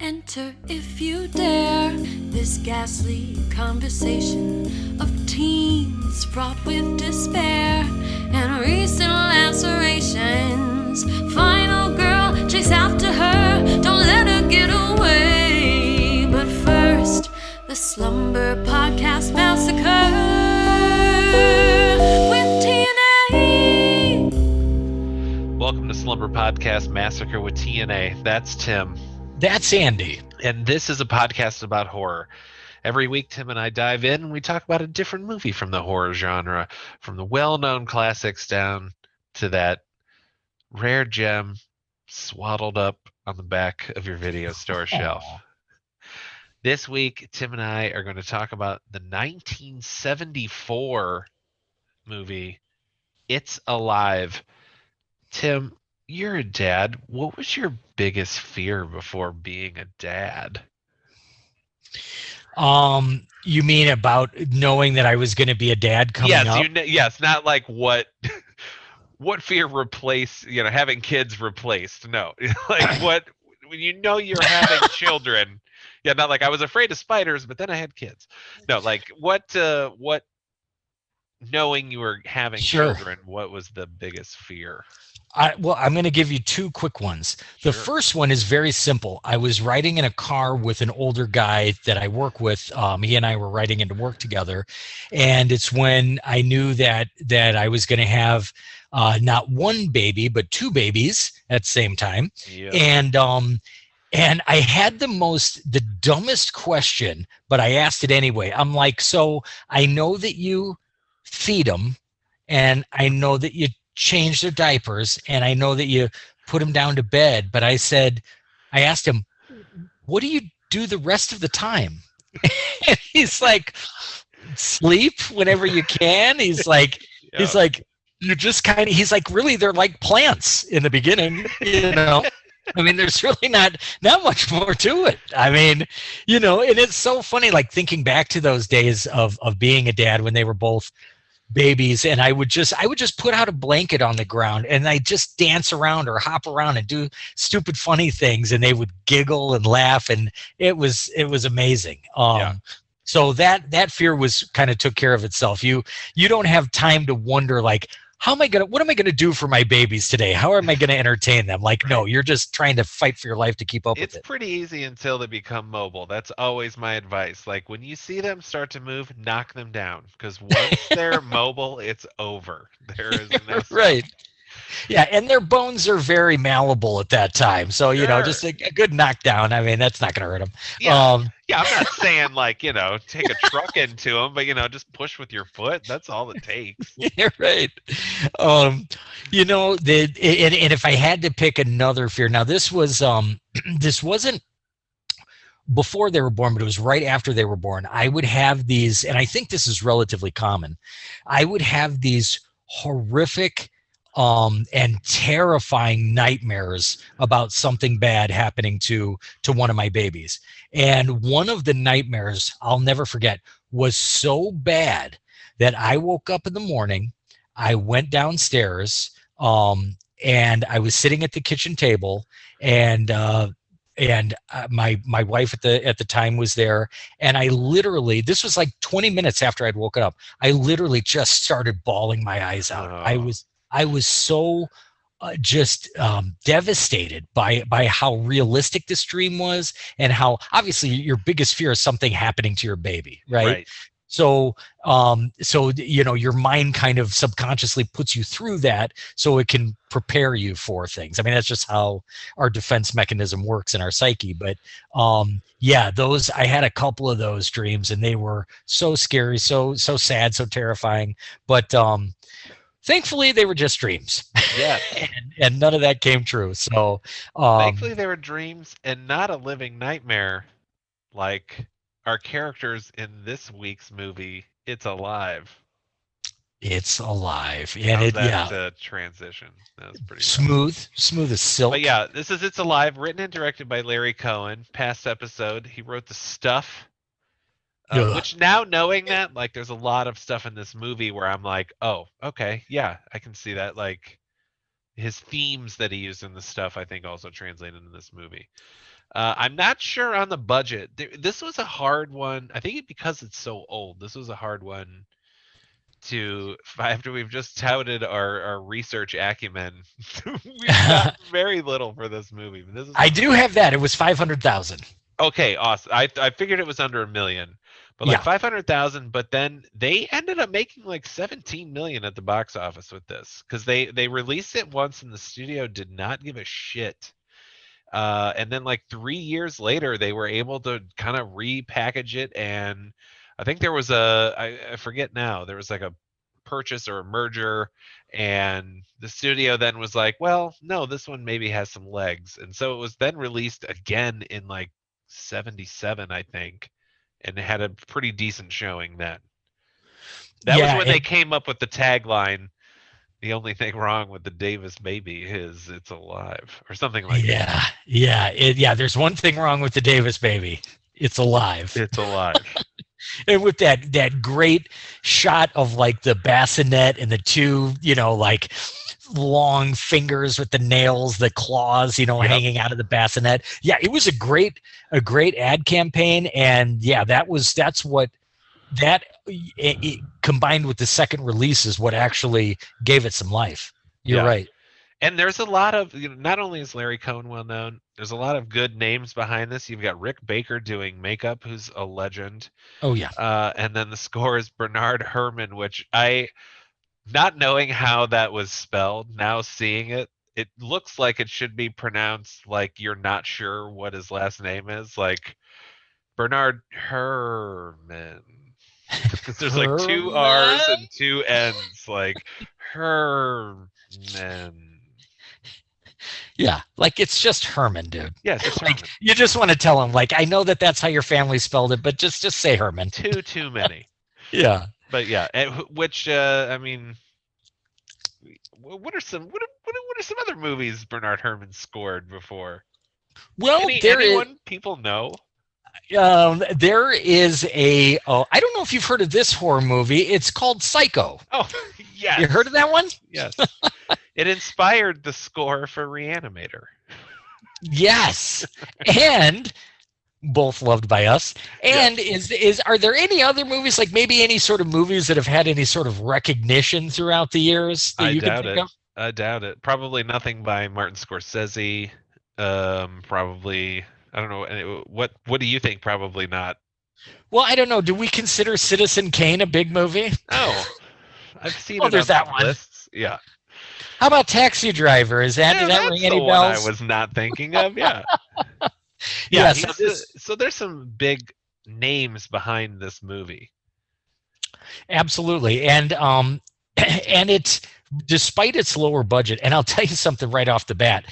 Enter if you dare this ghastly conversation of teens fraught with despair and recent lacerations. Final girl, chase after her, don't let her get away. But first, the Slumber Podcast Massacre with TNA. Welcome to Slumber Podcast Massacre with TNA. That's Tim. That's Andy. And this is a podcast about horror. Every week, Tim and I dive in and we talk about a different movie from the horror genre, from the well-known classics down to that rare gem swaddled up on the back of your video store shelf. This week, Tim and I are going to talk about the 1974 movie, It's Alive. Tim, you're a dad. What was your biggest fear before being a dad? You mean about knowing that I was going to be a dad coming up? Yes, not like what fear replaced, having kids replaced. No, like what when you know you're having children. Yeah, not like I was afraid of spiders, but then I had kids. No, like what knowing you were having children, what was the biggest fear? I'm going to give you two quick ones. The first one is very simple. I was riding in a car with an older guy that I work with. He and I were riding into work together. And it's when I knew that I was going to have not one baby, but two babies at the same time. Yep. And I had the dumbest question, but I asked it anyway. I'm like, so I know that you feed them and I know that you change their diapers and I know that you put them down to bed, but I asked him, what do you do the rest of the time? And he's like, sleep whenever you can. He's like, he's like, you just he's like, really, they're like plants in the beginning, I mean, there's really not much more to it. I mean, and it's so funny, like thinking back to those days of being a dad when they were both babies, and I would just put out a blanket on the ground and I just dance around or hop around and do stupid funny things, and they would giggle and laugh, and it was amazing. So that fear was kind of took care of itself. You don't have time to wonder like, what am I gonna do for my babies today? How am I gonna entertain them? Like, no, you're just trying to fight for your life to keep up with it. It's pretty easy until they become mobile. That's always my advice. Like when you see them start to move, knock them down, because once they're mobile, it's over. There is no right. Yeah, and their bones are very malleable at that time. So, just a good knockdown. I mean, that's not going to hurt them. Yeah. I'm not saying like, take a truck into them, but, just push with your foot. That's all it takes. Yeah, right. And if I had to pick another fear, now this was, this wasn't before they were born, but it was right after they were born. I would have these, and I think this is relatively common. I would have these horrific and terrifying nightmares about something bad happening to one of my babies. And one of the nightmares I'll never forget was so bad that I woke up in the morning, I went downstairs, and I was sitting at the kitchen table, and my wife at the time was there, and I literally, this was like 20 minutes after I'd woken up, I literally just started bawling my eyes out. Oh. I was so just devastated by how realistic this dream was, and how obviously your biggest fear is something happening to your baby, right? So your mind kind of subconsciously puts you through that so it can prepare you for things. I mean, that's just how our defense mechanism works in our psyche. But I had a couple of those dreams, and they were so scary, so sad, so terrifying. But thankfully, they were just dreams. Yeah. and none of that came true. So thankfully, they were dreams and not a living nightmare like our characters in this week's movie, It's Alive. It's Alive. And that transition. That was pretty smooth as silk. But yeah, this is It's Alive, written and directed by Larry Cohen. Past episode, he wrote The Stuff. Which now knowing that, like, there's a lot of stuff in this movie where I'm like, oh, okay, yeah, I can see that. Like, his themes that he used in the stuff, I think, also translate into this movie. I'm not sure on the budget. This was a hard one. I think because it's so old, this was a hard one to, after we've just touted our research acumen, we've got very little for this movie. This is I do have that. It was 500,000. okay, awesome. I figured it was under $1 million, but like 500,000. But then they ended up making like 17 million at the box office with this because they released it once and the studio did not give a shit. And then like 3 years later, they were able to kind of repackage it, and I think there was I forget now, there was like a purchase or a merger, and the studio then was like, well, no, this one maybe has some legs, and so it was then released again in like 77, I think, and it had a pretty decent showing then. That was when they came up with the tagline, "The only thing wrong with the Davis baby is it's alive," or something like that. Yeah. There's one thing wrong with the Davis baby. It's alive. It's alive. And with that great shot of like the bassinet and the two, like long fingers with the nails, the claws, hanging out of the bassinet. Yeah, it was a great ad campaign, and that's what it combined with the second release is what actually gave it some life. You're right. And there's a lot of, not only is Larry Cohen well known, there's a lot of good names behind this. You've got Rick Baker doing makeup, who's a legend. Oh yeah. And then the score is Bernard Herrmann, which not knowing how that was spelled, now seeing it, it looks like it should be pronounced like you're not sure what his last name is, like Bernard Herrmann. Because there's like 2 R's and 2 N's, like Herman. Yeah, like it's just Herman, dude. Yes, it's Herman. You just want to tell him, like, I know that's how your family spelled it, but just say Herman. Too many. Yeah. But yeah, which I mean, what are some other movies Bernard Herrmann scored before? Well, anyone people know? There is I don't know if you've heard of this horror movie. It's called Psycho. Oh, yes. You heard of that one? Yes. It inspired the score for Reanimator. Yes. And both loved by us. And are there any other movies, like maybe any sort of movies that have had any sort of recognition throughout the years that you can think of? I doubt it. Probably nothing by Martin Scorsese. Probably, I don't know. What do you think? Probably not. Well, I don't know. Do we consider Citizen Kane a big movie? Oh, I've seen it there's on that one. lists. Yeah. How about Taxi Driver? Does that ring any bells? I was not thinking of. Yeah. So there's some big names behind this movie. Absolutely, and it's, despite its lower budget, and I'll tell you something right off the bat,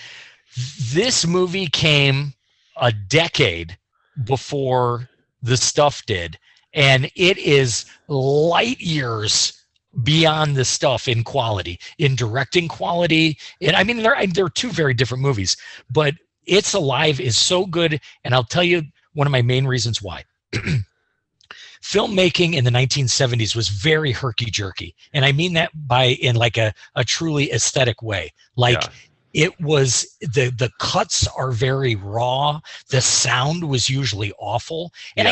this movie came a decade before the stuff did, and it is light years beyond the stuff in quality, in directing quality. And I mean, they're 2 very different movies, but It's Alive is so good, and I'll tell you one of my main reasons why. Filmmaking in the 1970s was very herky-jerky, and I mean that in like a truly aesthetic way. Like, it was, the cuts are very raw. The sound was usually awful, and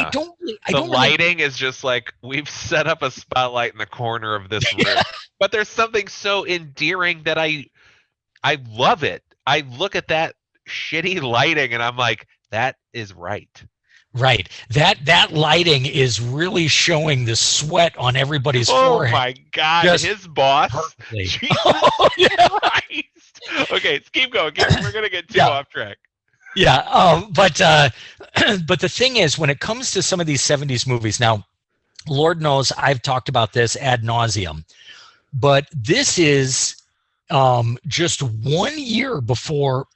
the lighting is just like, we've set up a spotlight in the corner of this room, but there's something so endearing that I love it. I look at that shitty lighting and I'm like, that is right. Right. That lighting is really showing the sweat on everybody's forehead. Oh my God. Just his boss. Jesus Christ. Okay, keep going. We're going to get too off track. Yeah. But the thing is, when it comes to some of these 70s movies, now, Lord knows I've talked about this ad nauseum, but this is just 1 year before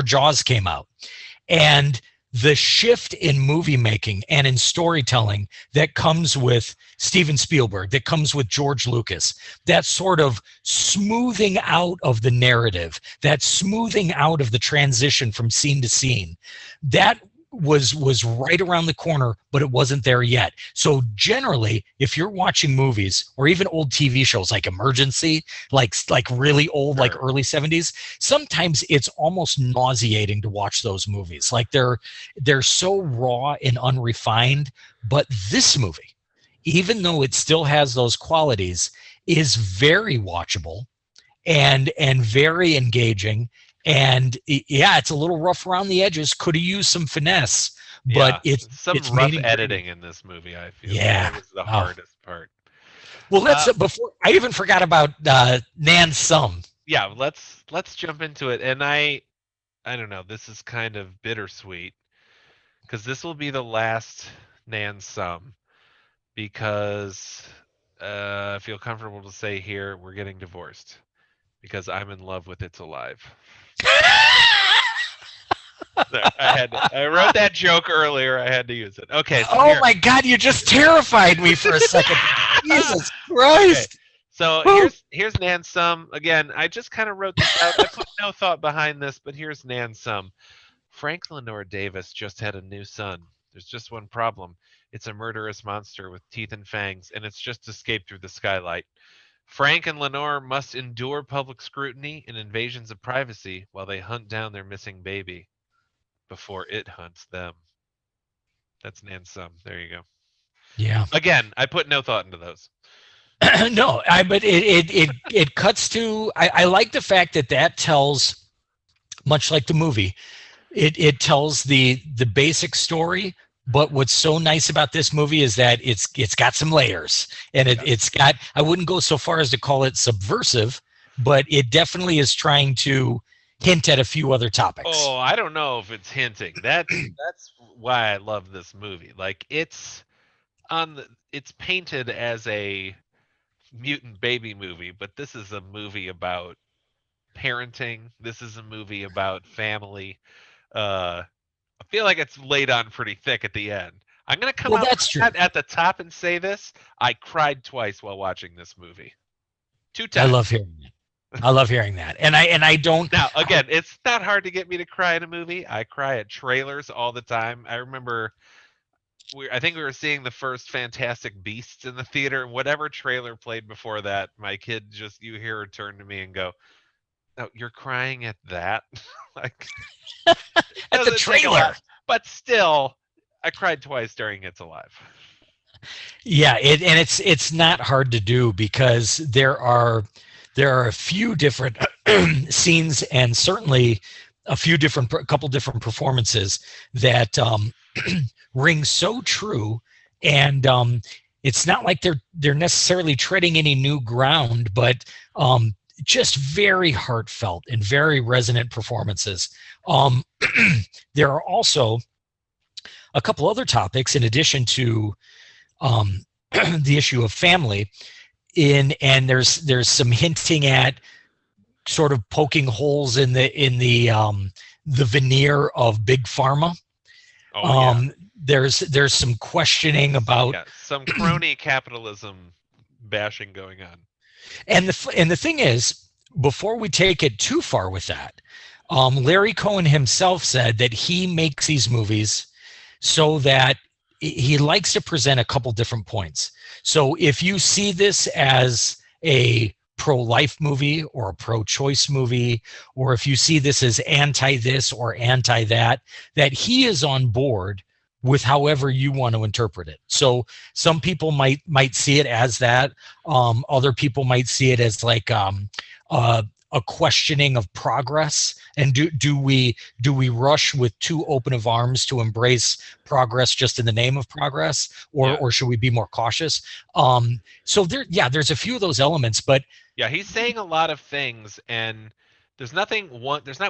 Jaws came out. And the shift in movie making and in storytelling that comes with Steven Spielberg, that comes with George Lucas, that sort of smoothing out of the narrative, that smoothing out of the transition from scene to scene, that was right around the corner, but it wasn't there yet. So generally, if you're watching movies or even old TV shows like Emergency, like really old, like early 70s, sometimes it's almost nauseating to watch those movies. Like they're so raw and unrefined. But this movie, even though it still has those qualities, is very watchable and very engaging. And yeah, it's a little rough around the edges. Could have used some finesse, but it's rough editing in this movie. I feel that was the hardest part. Well, let's before I even forgot about Nan Sum. Yeah, let's jump into it. And I don't know. This is kind of bittersweet because this will be the last Nan Sum because I feel comfortable to say here we're getting divorced because I'm in love with It's Alive. I wrote that joke earlier. I had to use it. Okay. So my God! You just terrified me for a second. Jesus Christ! Okay. So here's Nan Sum again. I just kind of wrote this out. I put no thought behind this, but here's Nan Sum. Frank Lenore Davis just had a new son. There's just one problem. It's a murderous monster with teeth and fangs, and it's just escaped through the skylight. Frank and Lenore must endure public scrutiny and invasions of privacy while they hunt down their missing baby before it hunts them. That's Nan Sum. There you go. Yeah. Again, I put no thought into those. No, but it cuts to. I like the fact that tells, much like the movie, it tells the basic story. But what's so nice about this movie is that it's got some layers, and it's got. I wouldn't go so far as to call it subversive, but it definitely is trying to hint at a few other topics. Oh, I don't know if it's hinting. That's why I love this movie. Like it's painted as a mutant baby movie, but this is a movie about parenting. This is a movie about family. I feel like it's laid on pretty thick at the end. I'm going to come out at the top and say this. I cried twice while watching this movie. 2 times. I love hearing that. And I don't. Now, again, it's not hard to get me to cry in a movie. I cry at trailers all the time. I remember I think we were seeing the first Fantastic Beasts in the theater. Whatever trailer played before that, my kid you hear her turn to me and go, "Oh, you're crying at that?" Like at the trailer. But still, I cried twice during It's Alive. Yeah, and it's not hard to do because there are a few different scenes and certainly a couple different performances that ring so true, and it's not like they're necessarily treading any new ground, but just very heartfelt and very resonant performances. There are also a couple other topics in addition to the issue of family, and there's some hinting at sort of poking holes in the veneer of big pharma. There's some questioning about some crony capitalism bashing going on. And the thing is, before we take it too far with that, Larry Cohen himself said that he makes these movies so that he likes to present a couple different points. So if you see this as a pro-life movie or a pro-choice movie, or if you see this as anti-this or anti-that, that he is on board with however you want to interpret it. So some people might see it as that. Other people might see it as like a questioning of progress. And do we rush with too open of arms to embrace progress just in the name of progress, or should we be more cautious? So there's a few of those elements, but he's saying a lot of things, and there's not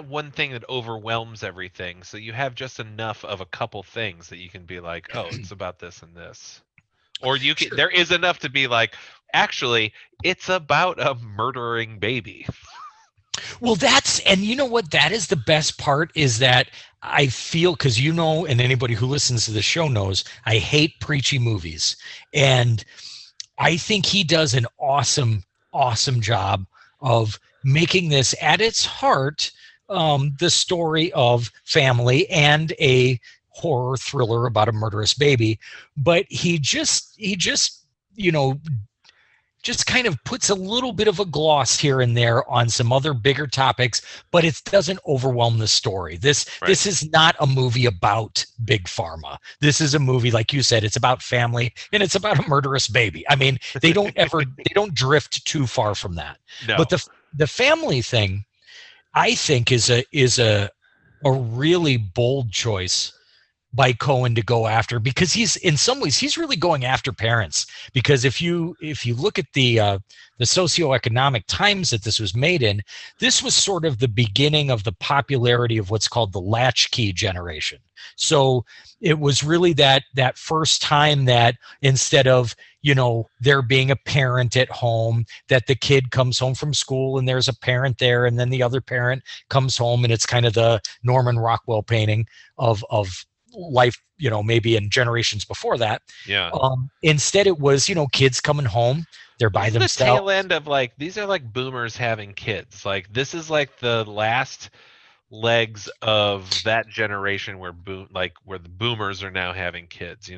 one thing that overwhelms everything. So you have just enough of a couple things that you can be like, oh, it's about this and this. Or there is enough to be like, actually, it's about a murdering baby. Well, and you know what? That is the best part, is that I feel, because and anybody who listens to the show knows, I hate preachy movies. And I think he does an awesome job of making this, at its heart, the story of family and a horror thriller about a murderous baby, but he just you know just kind of puts a little bit of a gloss here and there on some other bigger topics, but it doesn't overwhelm the story. Right. This is not a movie about big pharma. This is a movie, like you said, it's about family and it's about a murderous baby. I mean, they don't drift too far from that. No. But the family thing, I think, is a really bold choice by Cohen to go after, because he's, in some ways, he's really going after parents. Because if you look at the socioeconomic times that this was made in, this was sort of the beginning of the popularity of what's called the latchkey generation. So it was really that first time that, instead of there being a parent at home, that the kid comes home from school and there's a parent there, and then the other parent comes home, and it's kind of the Norman Rockwell painting of life, maybe in generations before that. Yeah. Instead, it was, kids coming home, they're by This is the themselves. tail end of, like, these are like boomers having kids. Like, this is like the last legs of that generation where where the boomers are now having kids,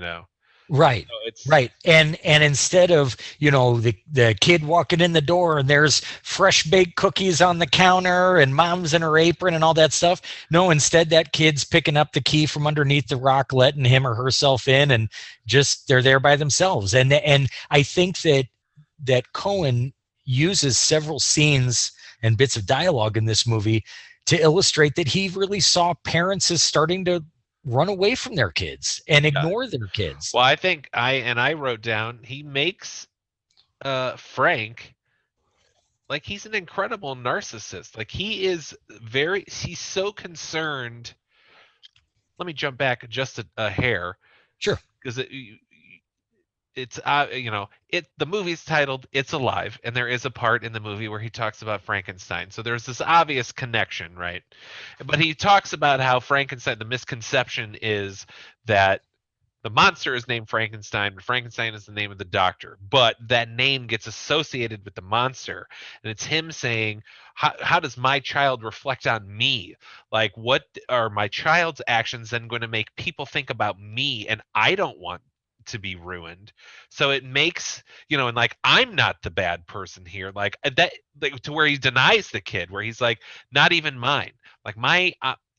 Right. So it's Right. And instead of, the kid walking in the door and there's fresh baked cookies on the counter and mom's in her apron and all that stuff. No, instead that kid's picking up the key from underneath the rock, letting him or herself in, and just they're there by themselves. And I think that Cohen uses several scenes and bits of dialogue in this movie to illustrate that he really saw parents as starting to run away from their kids and ignore their kids. Well, I think I wrote down, he makes Frank, like, he's an incredible narcissist. Like, he's so concerned. Let me jump back just a hair. Sure. Because it's the movie's titled It's Alive, and there is a part in the movie where he talks about Frankenstein. So there's this obvious connection, right? But he talks about how Frankenstein, the misconception is that the monster is named Frankenstein, but Frankenstein is the name of the doctor. But that name gets associated with the monster. And it's him saying, how does my child reflect on me? Like, what are my child's actions then going to make people think about me? And I don't want to be ruined. So it makes, and like, I'm not the bad person here. Like that, like, to where he denies the kid, where he's like, not even mine. Like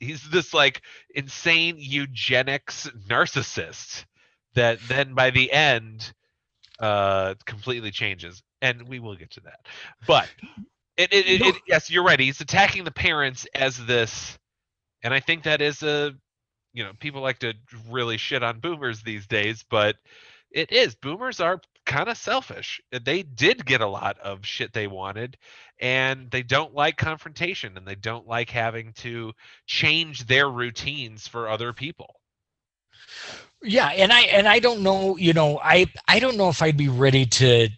he's this like insane eugenics narcissist that then by the end completely changes, and we will get to that. But yes, you're right, he's attacking the parents as this, and I think that is people like to really shit on boomers these days, but boomers are kind of selfish. They did get a lot of shit they wanted, and they don't like confrontation, and they don't like having to change their routines for other people. Yeah, and I don't know, I don't know if I'd be ready to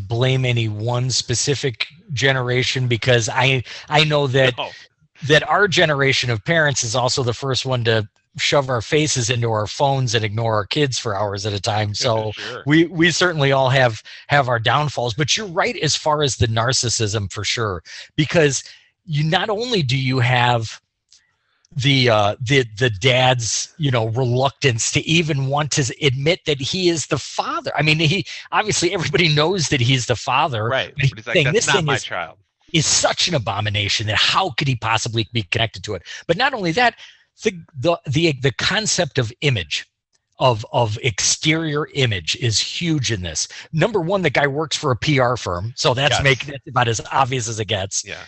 blame any one specific generation, because I know that that our generation of parents is also the first one to shove our faces into our phones and ignore our kids for hours at a time. So Sure. we certainly all have our downfalls. But you're right as far as the narcissism, for sure, because not only do you have the dad's reluctance to even want to admit that he is the father. I mean, he obviously, everybody knows that he's the father, right? But he's like, that's not my child. Is such an abomination that how could he possibly be connected to it? But not only that, the concept of image, of exterior image, is huge in this. Number one, the guy works for a PR firm, so that's about as obvious as it gets. Yeah.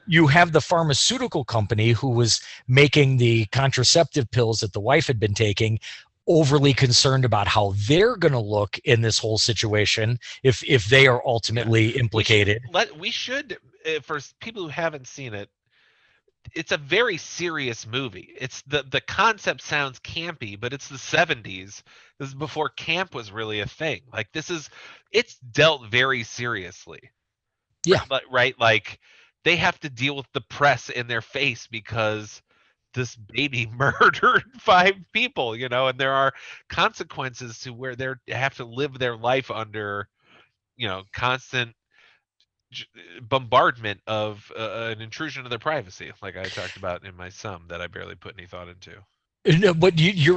You have the pharmaceutical company who was making the contraceptive pills that the wife had been taking, overly concerned about how they're going to look in this whole situation if they are ultimately implicated. We should for people who haven't seen it, it's a very serious movie. It's the concept sounds campy, but it's the 70s. This is before camp was really a thing. Like, it's dealt very seriously. Yeah. Right? Like, they have to deal with the press in their face because this baby murdered 5 people, and there are consequences to where they have to live their life under, constant bombardment of an intrusion of their privacy, like I talked about in my sum that I barely put any thought into. No, but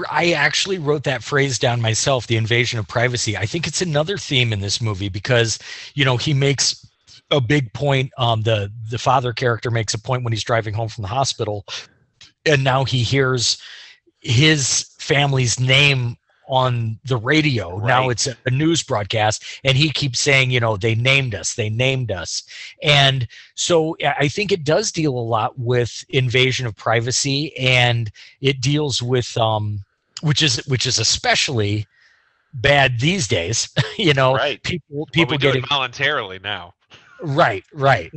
I actually wrote that phrase down myself, the invasion of privacy. I think it's another theme in this movie because, he makes a big point. The father character makes a point when he's driving home from the hospital, and now he hears his family's name on the radio. Right. Now it's a news broadcast, and he keeps saying, they named us. And so I think it does deal a lot with invasion of privacy, and it deals with which is especially bad these days. Right. people Well, we do getting it voluntarily now. Right.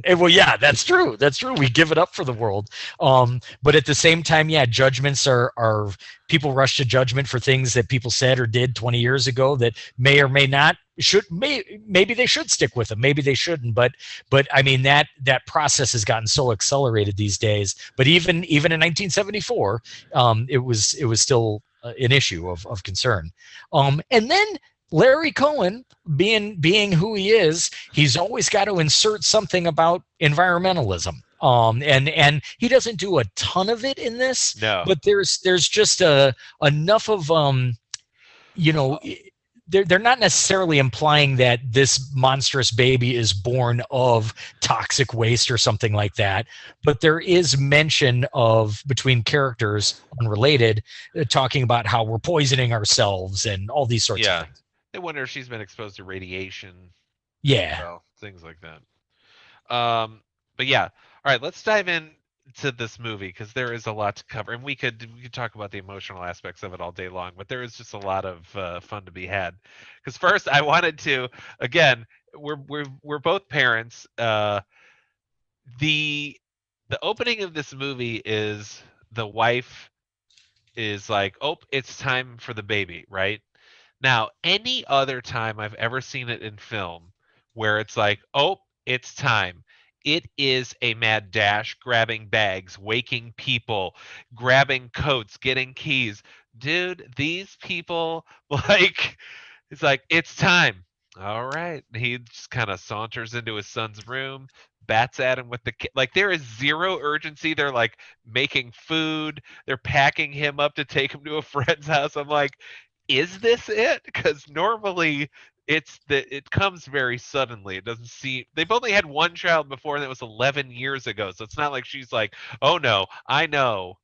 And well, yeah, that's true. We give it up for the world. But at the same time, yeah, judgments are people rush to judgment for things that people said or did 20 years ago that may or may not maybe they should stick with them. Maybe they shouldn't. But I mean, that process has gotten so accelerated these days. But even in 1974, it was still an issue of concern. And then Larry Cohen, being who he is, he's always got to insert something about environmentalism. And he doesn't do a ton of it in this. No. But there's just enough of they're not necessarily implying that this monstrous baby is born of toxic waste or something like that, but there is mention of, between characters unrelated, talking about how we're poisoning ourselves and all these sorts of things. I wonder if she's been exposed to radiation. Yeah. Things like that. But yeah. All right, let's dive in to this movie because there is a lot to cover, and we could talk about the emotional aspects of it all day long, but there is just a lot of fun to be had. Because first, I wanted to, again, we're both parents. The opening of this movie is the wife is like, "Oh, it's time for the baby," right? Now, any other time I've ever seen it in film where it's like, "Oh, it's time." It is a mad dash, grabbing bags, waking people, grabbing coats, getting keys. Dude, these people, it's like, it's time. All right. He just kind of saunters into his son's room, bats at him with the kid. Like, there is zero urgency. They're like making food. They're packing him up to take him to a friend's house. I'm like, is this it? Because normally it comes very suddenly. It doesn't seem, they've only had one child before, and that was 11 years ago. So it's not like she's like, oh no, I know.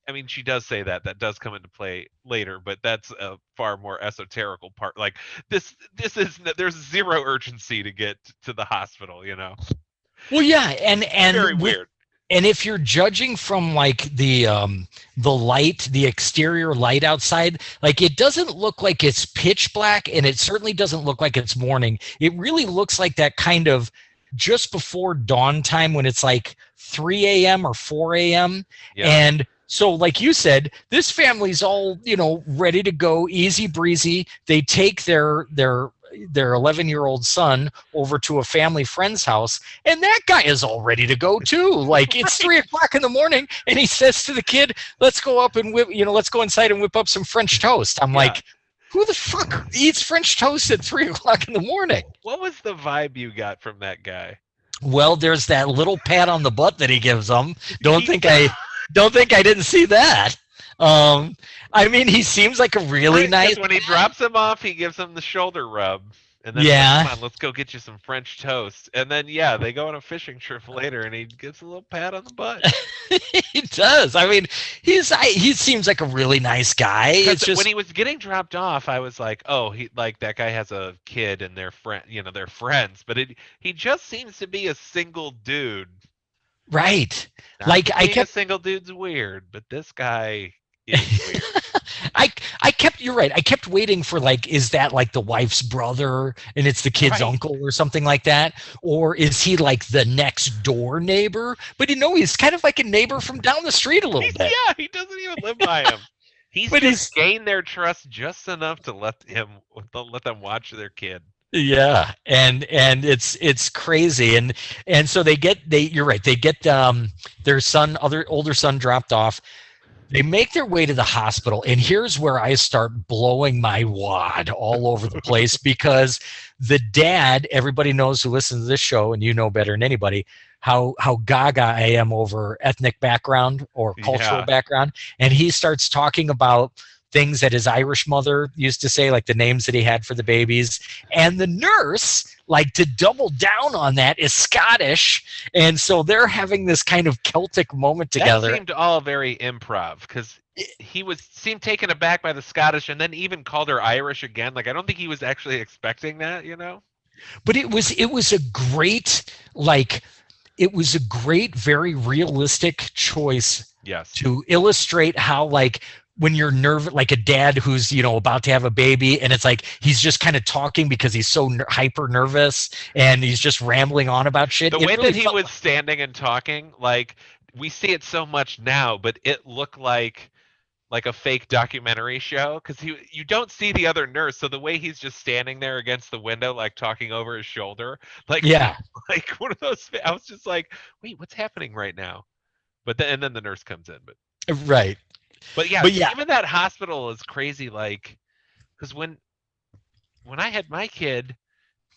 I mean, she does say that does come into play later, but that's a far more esoterical part. Like this is, there's zero urgency to get to the hospital. Well, yeah, and very weird. And if you're judging from like the light, the exterior light outside, like it doesn't look like it's pitch black, and it certainly doesn't look like it's morning. It really looks like that kind of just before dawn time when it's like 3 a.m. or 4 a.m. Yeah. And so, like you said, this family's all, ready to go, easy breezy. They take their 11-year-old son over to a family friend's house, and that guy is all ready to go too. Like it's 3 o'clock in the morning, and he says to the kid, let's go up and let's go inside and whip up some French toast. I'm like, who the fuck eats French toast at 3 o'clock in the morning? What was the vibe you got from that guy? Well, there's that little pat on the butt that he gives them. Don't think I didn't see that. I mean, he seems like a really nice. When he drops him off, he gives him the shoulder rub, and then come on, let's go get you some French toast. And then they go on a fishing trip later, and he gets a little pat on the butt. He does. I mean, he seems like a really nice guy. It's just, when he was getting dropped off, I was like, oh, he like that guy has a kid and they're they're friends. But he just seems to be a single dude. Right. Not like a single dude's weird, but this guy is weird. You're right. I kept waiting for is that like the wife's brother and it's the kid's uncle or something like that? Or is he like the next door neighbor? But he's kind of like a neighbor from down the street a little bit. Yeah, he doesn't even live by him. He's gained their trust just enough to let them watch their kid. Yeah, and it's crazy, and so you're right. They get their older son dropped off. They make their way to the hospital, and here's where I start blowing my wad all over the place because the dad, everybody knows who listens to this show, and you know better than anybody, how gaga I am over ethnic background or cultural Yeah. background. And he starts talking about things that his Irish mother used to say, like the names that he had for the babies. And the nurse, like to double down on that, is Scottish. And so they're having this kind of Celtic moment together. That seemed all very improv because seemed taken aback by the Scottish and then even called her Irish again. Like I don't think he was actually expecting that, you know? But it was a great, like, it was a great, very realistic choice. Yes. To illustrate how, like, when you're nervous, like a dad who's, you know, about to have a baby, and it's like he's just kind of talking because he's so hyper nervous and he's just rambling on about shit. The way that he was standing and talking, like, we see it so much now, but it looked like a fake documentary show because you don't see the other nurse, so the way he's just standing there against the window, like talking over his shoulder, like, yeah, like one of those. I was just like, wait, what's happening right now? But then the nurse comes in, right. But yeah, even that hospital is crazy. Like, because when I had my kid,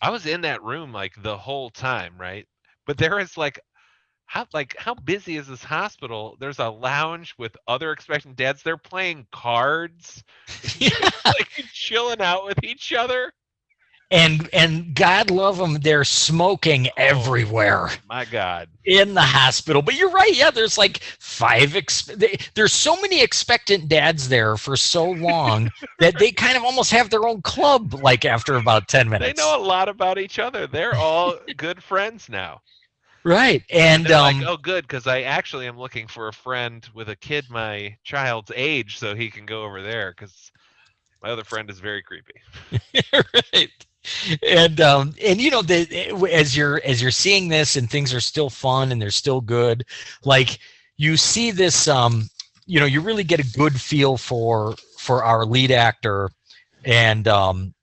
I was in that room like the whole time, right? But there is like how busy is this hospital? There's a lounge with other expectant dads. They're playing cards, like chilling out with each other. And God love them, they're smoking everywhere. My God. In the hospital. But you're right. Yeah, there's like there's so many expectant dads there for so long that they kind of almost have their own club, like after about 10 minutes. They know a lot about each other. They're all good friends now. Right. And like, oh, good, because I actually am looking for a friend with a kid my child's age so he can go over there because my other friend is very creepy. Right. And you know, as you're seeing this and things are still fun and they're still good, like you see this, you know, you really get a good feel for our lead actor and John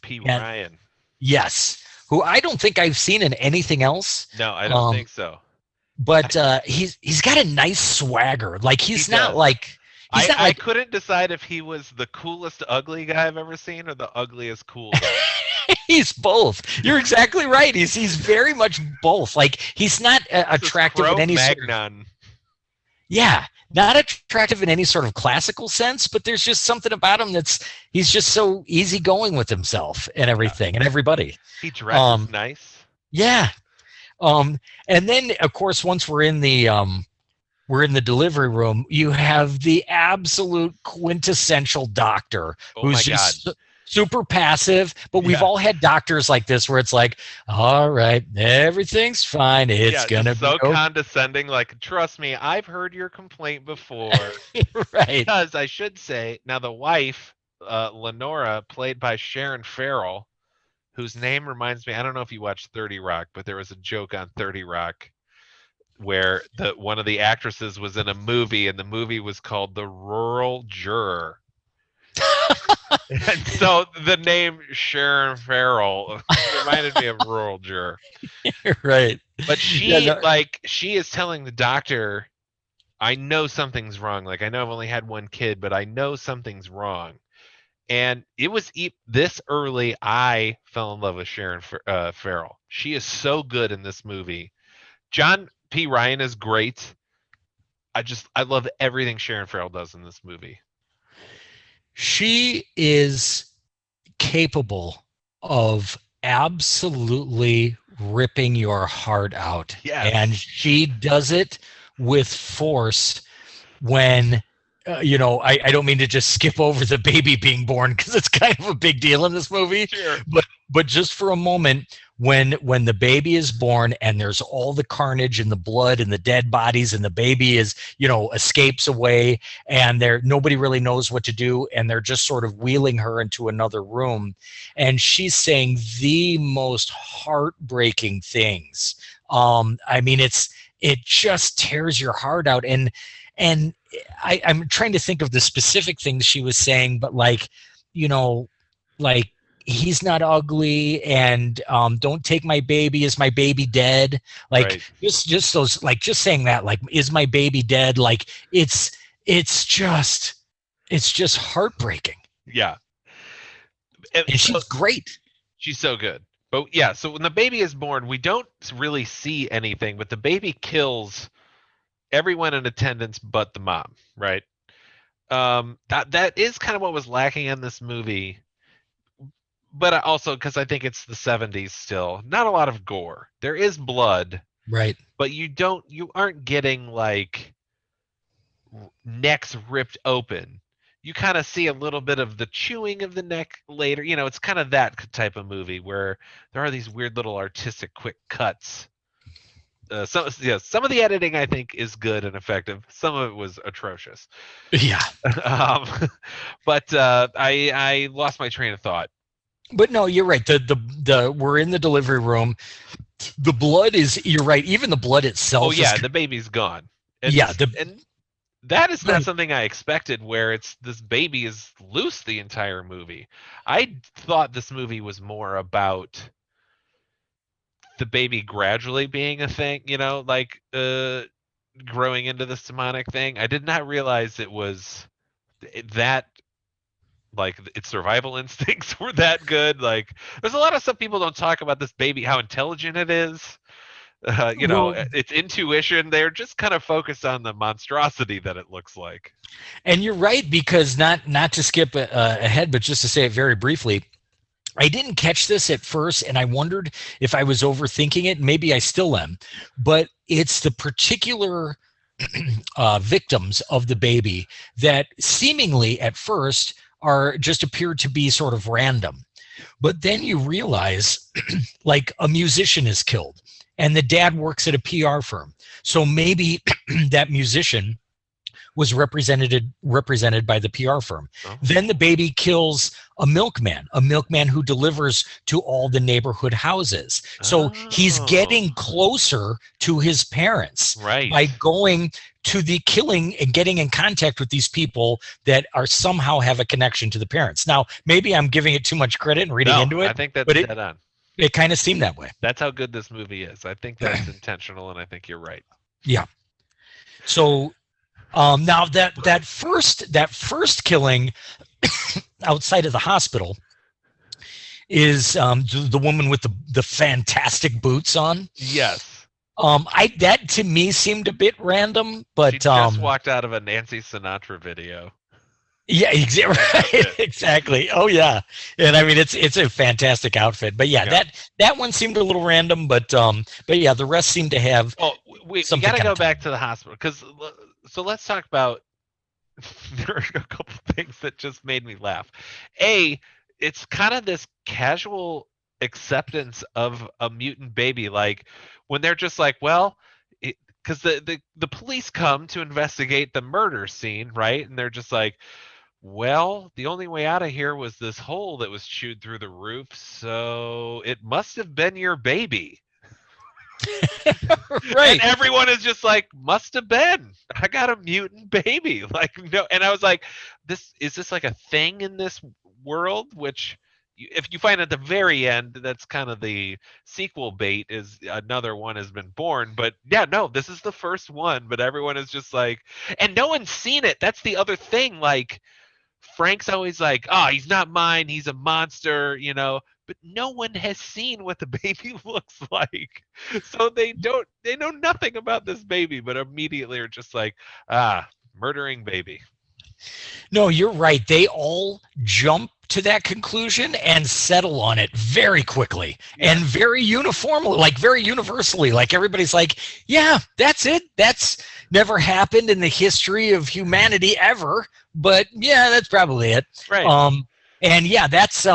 P. Ryan. Yes, who I don't think I've seen in anything else. No, I don't think so. But he's got a nice swagger. Like he's not does. like. I couldn't decide if he was the coolest ugly guy I've ever seen or the ugliest cool guy. He's both. You're exactly right. He's very much both. Like he's not attractive in any sort of, yeah, not attractive in any sort of classical sense, but there's just something about him he's just so easygoing with himself and everything and everybody. He dresses nice. Yeah. And then of course once we're in the delivery room, you have the absolute quintessential doctor who's just super passive, but we've all had doctors like this where it's like, all right, everything's fine. It's gonna be so condescending. Like, trust me, I've heard your complaint before. Right. Because I should say, now the wife, Lenora, played by Sharon Farrell, whose name reminds me, I don't know if you watched 30 Rock, but there was a joke on 30 Rock where one of the actresses was in a movie and the movie was called The Rural Juror. And so the name Sharon Farrell reminded me of Rural Juror. Right. But she is telling the doctor, I know something's wrong. Like, I know I've only had one kid, but I know something's wrong. And it was this early I fell in love with Sharon Farrell. She is so good in this movie. John P. Ryan is great. I love everything Sharon Farrell does in this movie. She is capable of absolutely ripping your heart out. Yes. And she does it with force when, you know, I don't mean to just skip over the baby being born because it's kind of a big deal in this movie. Sure. But just for a moment, when the baby is born and there's all the carnage and the blood and the dead bodies and the baby is, you know, escapes away and nobody really knows what to do and they're just sort of wheeling her into another room and she's saying the most heartbreaking things. I mean, it just tears your heart out and I'm trying to think of the specific things she was saying, but like, you know, like, he's not ugly and don't take my baby, is my baby dead? Like right. just those, like just saying that, like, is my baby dead? Like it's just heartbreaking. Yeah. And she's great. She's so good. But yeah, so when the baby is born, we don't really see anything, but the baby kills everyone in attendance but the mom, right? That is kind of what was lacking in this movie, but also because I think it's the 70s still, not a lot of gore. There is blood, Right. but you aren't getting like necks ripped open. You kind of see a little bit of the chewing of the neck later. It's kind of that type of movie where there are these weird little artistic quick cuts. Some of the editing I think is good and effective. Some of it was atrocious. Yeah. um, but I lost my train of thought. But no, you're right. The we're in the delivery room. The blood is, you're right. Even the blood itself. Oh yeah, the baby's gone. And yeah. and that is not something I expected, where it's this baby is loose the entire movie. I thought this movie was more about the baby gradually being a thing, like growing into this demonic thing. I did not realize it was that, like, its survival instincts were that good. Like, there's a lot of stuff people don't talk about this baby, how intelligent it is. Well, Its intuition. They're just kind of focused on the monstrosity that it looks like. and you're right, because not to skip ahead, but just to say it very briefly, I didn't catch this at first, and I wondered if I was overthinking it. Maybe I still am, but it's the particular victims of the baby that seemingly at first are just appear to be sort of random. But then you realize like a musician is killed and the dad works at a PR firm. So maybe that musician was represented by the PR firm. Oh. Then the baby kills a milkman who delivers to all the neighborhood houses. So he's getting closer to his parents by going to the killing and getting in contact with these people that are somehow have a connection to the parents. Now, maybe I'm giving it too much credit and reading into it. I think that's dead on. It kind of seemed that way. That's how good this movie is. I think that's intentional, and I think you're right. Yeah. So now that first killing outside of the hospital is the woman with the fantastic boots on. Yes. That to me seemed a bit random, but she just walked out of a Nancy Sinatra video. Yeah, exactly. Oh yeah, and I mean it's a fantastic outfit. But yeah, that one seemed a little random, but yeah, the rest seemed to have. Oh, we got to go back to the hospital, so let's talk about. There are a couple things that just made me laugh. It's kind of this casual acceptance of a mutant baby, like when they're just like, well, because the police come to investigate the murder scene, right? And they're just like, well, the only way out of here was this hole that was chewed through the roof, so it must have been your baby. Right. And everyone is just like, must have been. I got a mutant baby. Like, no. And I was like, is this like a thing in this world? Which, if you find at the very end, that's kind of the sequel bait, is another one has been born. But yeah, no, this is the first one. But everyone is just like, and no one's seen it. That's the other thing. Like, Frank's always like, oh, he's not mine. He's a monster, but no one has seen what the baby looks like. So they know nothing about this baby, but immediately are just like, murdering baby. No, you're right. They all jump to that conclusion and settle on it very quickly and very uniformly, like very universally. Like everybody's like, yeah, that's it. That's never happened in the history of humanity ever. But yeah, that's probably it. Right. And yeah, that's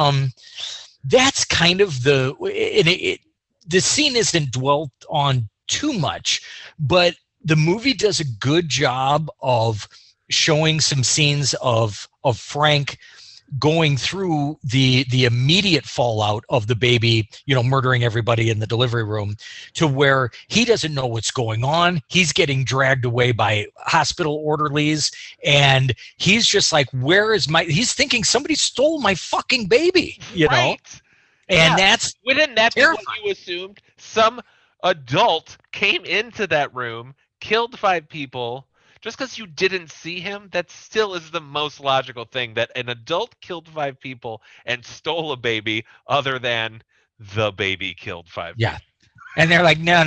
kind of the scene isn't dwelt on too much, but the movie does a good job of showing some scenes of Frank going through the immediate fallout of the baby, murdering everybody in the delivery room, to where he doesn't know what's going on. He's getting dragged away by hospital orderlies, and he's just like, he's thinking somebody stole my fucking baby, know? And wouldn't that be what you assumed? Some adult came into that room, killed 5 people. Just because you didn't see him, that still is the most logical thing, that an adult killed 5 people and stole a baby, other than the baby killed 5 Yeah. people. And they're like, no,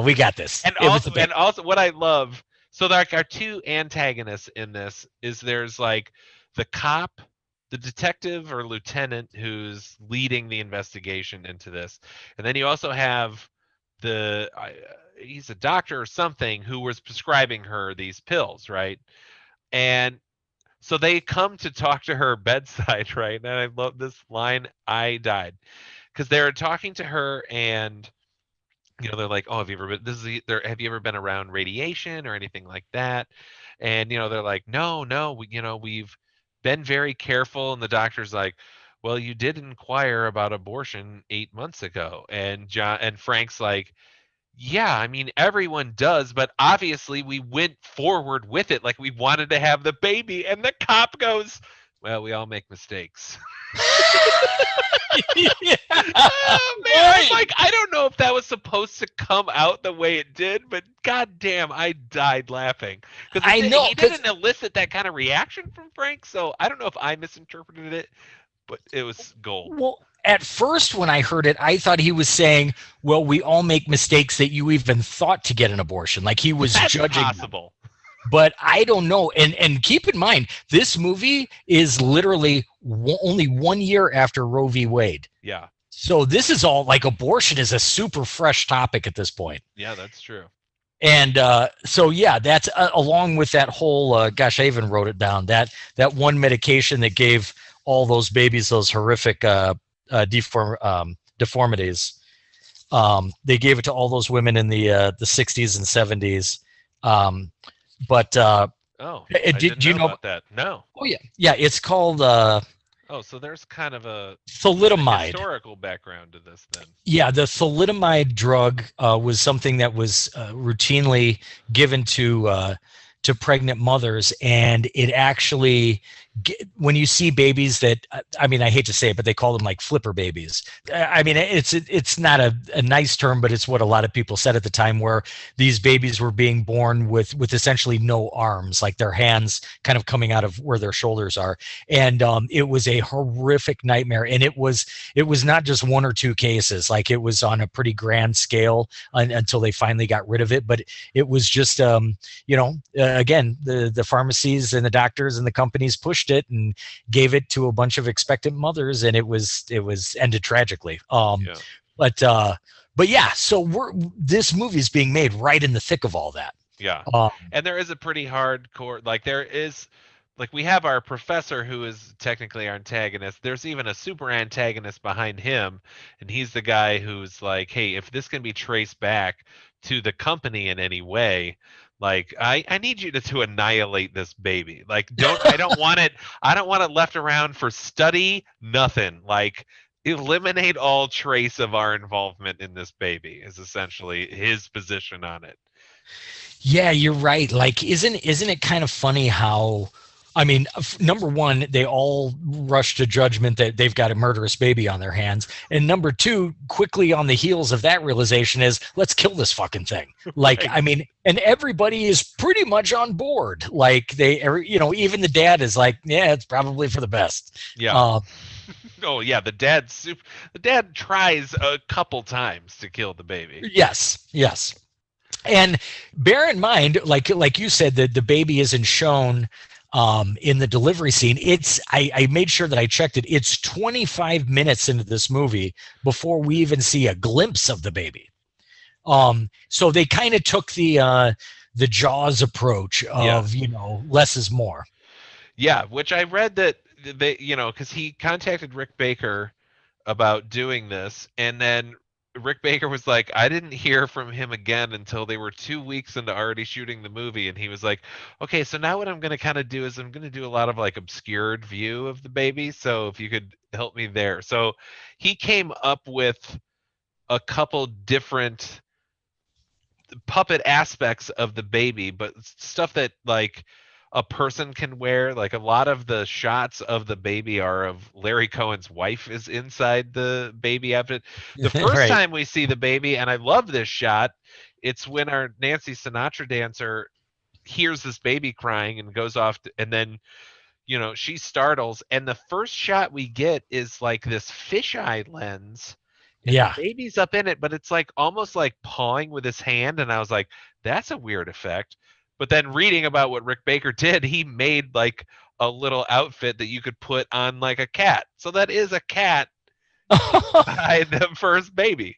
we got this. And also what I love, so like our two antagonists in this is there's like the cop, the detective or lieutenant who's leading the investigation into this, and then you also have he's a doctor or something who was prescribing her these pills, right? And so they come to talk to her bedside, right? And I love this line, I died, because they're talking to her and they're like, "Oh, have you ever been? Have you ever been around radiation or anything like that?" And they're like, "No, no, we've been very careful." And the doctor's like, "Well, you did inquire about abortion 8 months ago." And Frank's like, "Yeah, I mean everyone does, but obviously we went forward with it, like we wanted to have the baby." And the cop goes, "Well, we all make mistakes." Yeah. Oh man, Right. I'm like, I don't know if that was supposed to come out the way it did, but goddamn, I died laughing because I know, he didn't elicit that kind of reaction from Frank. So I don't know if I misinterpreted it, but it was gold. Well, at first when I heard it, I thought he was saying, well, we all make mistakes that you even thought to get an abortion. Like he was That's judging them. possible. But I don't know. And keep in mind, this movie is literally only 1 year after Roe v. Wade. Yeah. So this is all like abortion is a super fresh topic at this point. Yeah, that's true. And so, yeah, that's along with that whole, gosh, I even wrote it down, that one medication that gave all those babies those horrific deformities. They gave it to all those women in the 60s and 70s. But did you know about that? No. Oh yeah, it's called so there's kind of a thalidomide. Historical background to this then. Yeah, the thalidomide drug was something that was routinely given to pregnant mothers, and it actually, when you see babies that, I mean, I hate to say it, but they call them like flipper babies. I mean, it's not a nice term, but it's what a lot of people said at the time, where these babies were being born with essentially no arms, like their hands kind of coming out of where their shoulders are. And it was a horrific nightmare. And it was not just one or two cases, like it was on a pretty grand scale until they finally got rid of it. But it was just, again, the pharmacies and the doctors and the companies pushed it and gave it to a bunch of expectant mothers, and it was ended tragically. But yeah, so this movie is being made right in the thick of all that. Yeah. And there is a pretty hardcore, like there is, like we have our professor who is technically our antagonist. There's even a super antagonist behind him, and he's the guy who's like, hey, if this can be traced back to the company in any way, like I need you to annihilate this baby. Like I don't want it left around for study, nothing. Like eliminate all trace of our involvement in this baby is essentially his position on it. Yeah, you're right. Like isn't it kind of funny how, I mean, number one, they all rush to judgment that they've got a murderous baby on their hands. And number two, quickly on the heels of that realization is, let's kill this fucking thing. Like, right. I mean, and everybody is pretty much on board. Like even the dad is like, yeah, it's probably for the best. Yeah. Oh yeah. The dad tries a couple times to kill the baby. Yes. And bear in mind, like you said, that the baby isn't shown in the delivery scene. I made sure that I checked it. It's 25 minutes into this movie before we even see a glimpse of the baby. So they kind of took the Jaws approach of, less is more. Yeah, which I read that they, because he contacted Rick Baker about doing this, and then Rick Baker was like, I didn't hear from him again until they were 2 weeks into already shooting the movie. And he was like, okay, so now what I'm going to kind of do is I'm going to do a lot of like obscured view of the baby. So if you could help me there. So he came up with a couple different puppet aspects of the baby, but stuff that like a person can wear. Like a lot of the shots of the baby are of Larry Cohen's wife is inside the baby outfit. The first Right. time we see the baby, and I love this shot, it's when our Nancy Sinatra dancer hears this baby crying and goes off and then she startles, and the first shot we get is like this fisheye lens, and the Yeah. baby's up in it, but it's like almost like pawing with his hand, and I was like, that's a weird effect. But then reading about what Rick Baker did, he made like a little outfit that you could put on like a cat. So that is a cat by the first baby.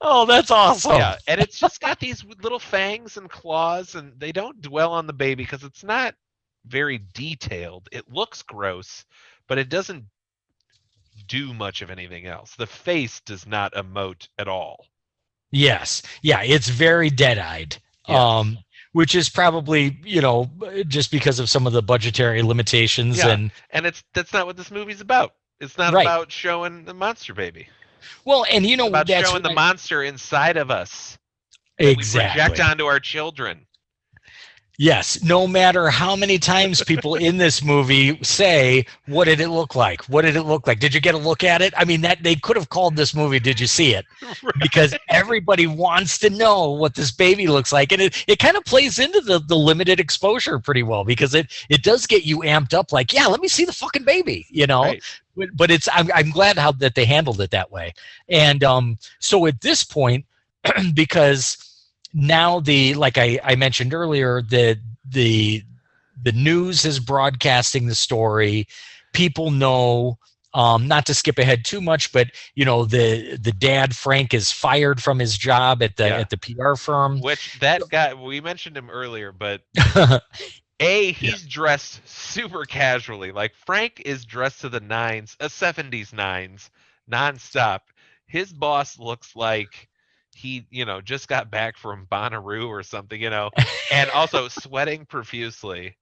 Oh, that's awesome. Yeah, and it's just got these little fangs and claws, and they don't dwell on the baby because it's not very detailed. It looks gross, but it doesn't do much of anything else. The face does not emote at all. Yes. Yeah, it's very dead-eyed. Yes. Which is probably, just because of some of the budgetary limitations. Yeah, and that's not what this movie's about. It's not Right. about showing the monster baby. Well, and It's about that's showing the monster inside of us. Exactly. We project onto our children. Yes, no matter how many times people in this movie say, "What did it look like? What did it look like? Did you get a look at it?" I mean, that they could have called this movie "Did you see it?" Right. Because everybody wants to know what this baby looks like, and it kind of plays into the limited exposure pretty well, because it does get you amped up, like, yeah, let me see the fucking baby, Right. But I'm glad how that they handled it that way, and so at this point, because now like I mentioned earlier, the news is broadcasting the story. People know, not to skip ahead too much, but the dad Frank is fired from his job at the PR firm. Which that guy, we mentioned him earlier, but he's dressed super casually. Like Frank is dressed to the nines, a 70s nines, nonstop. His boss looks like he, just got back from Bonnaroo or something, and also sweating profusely.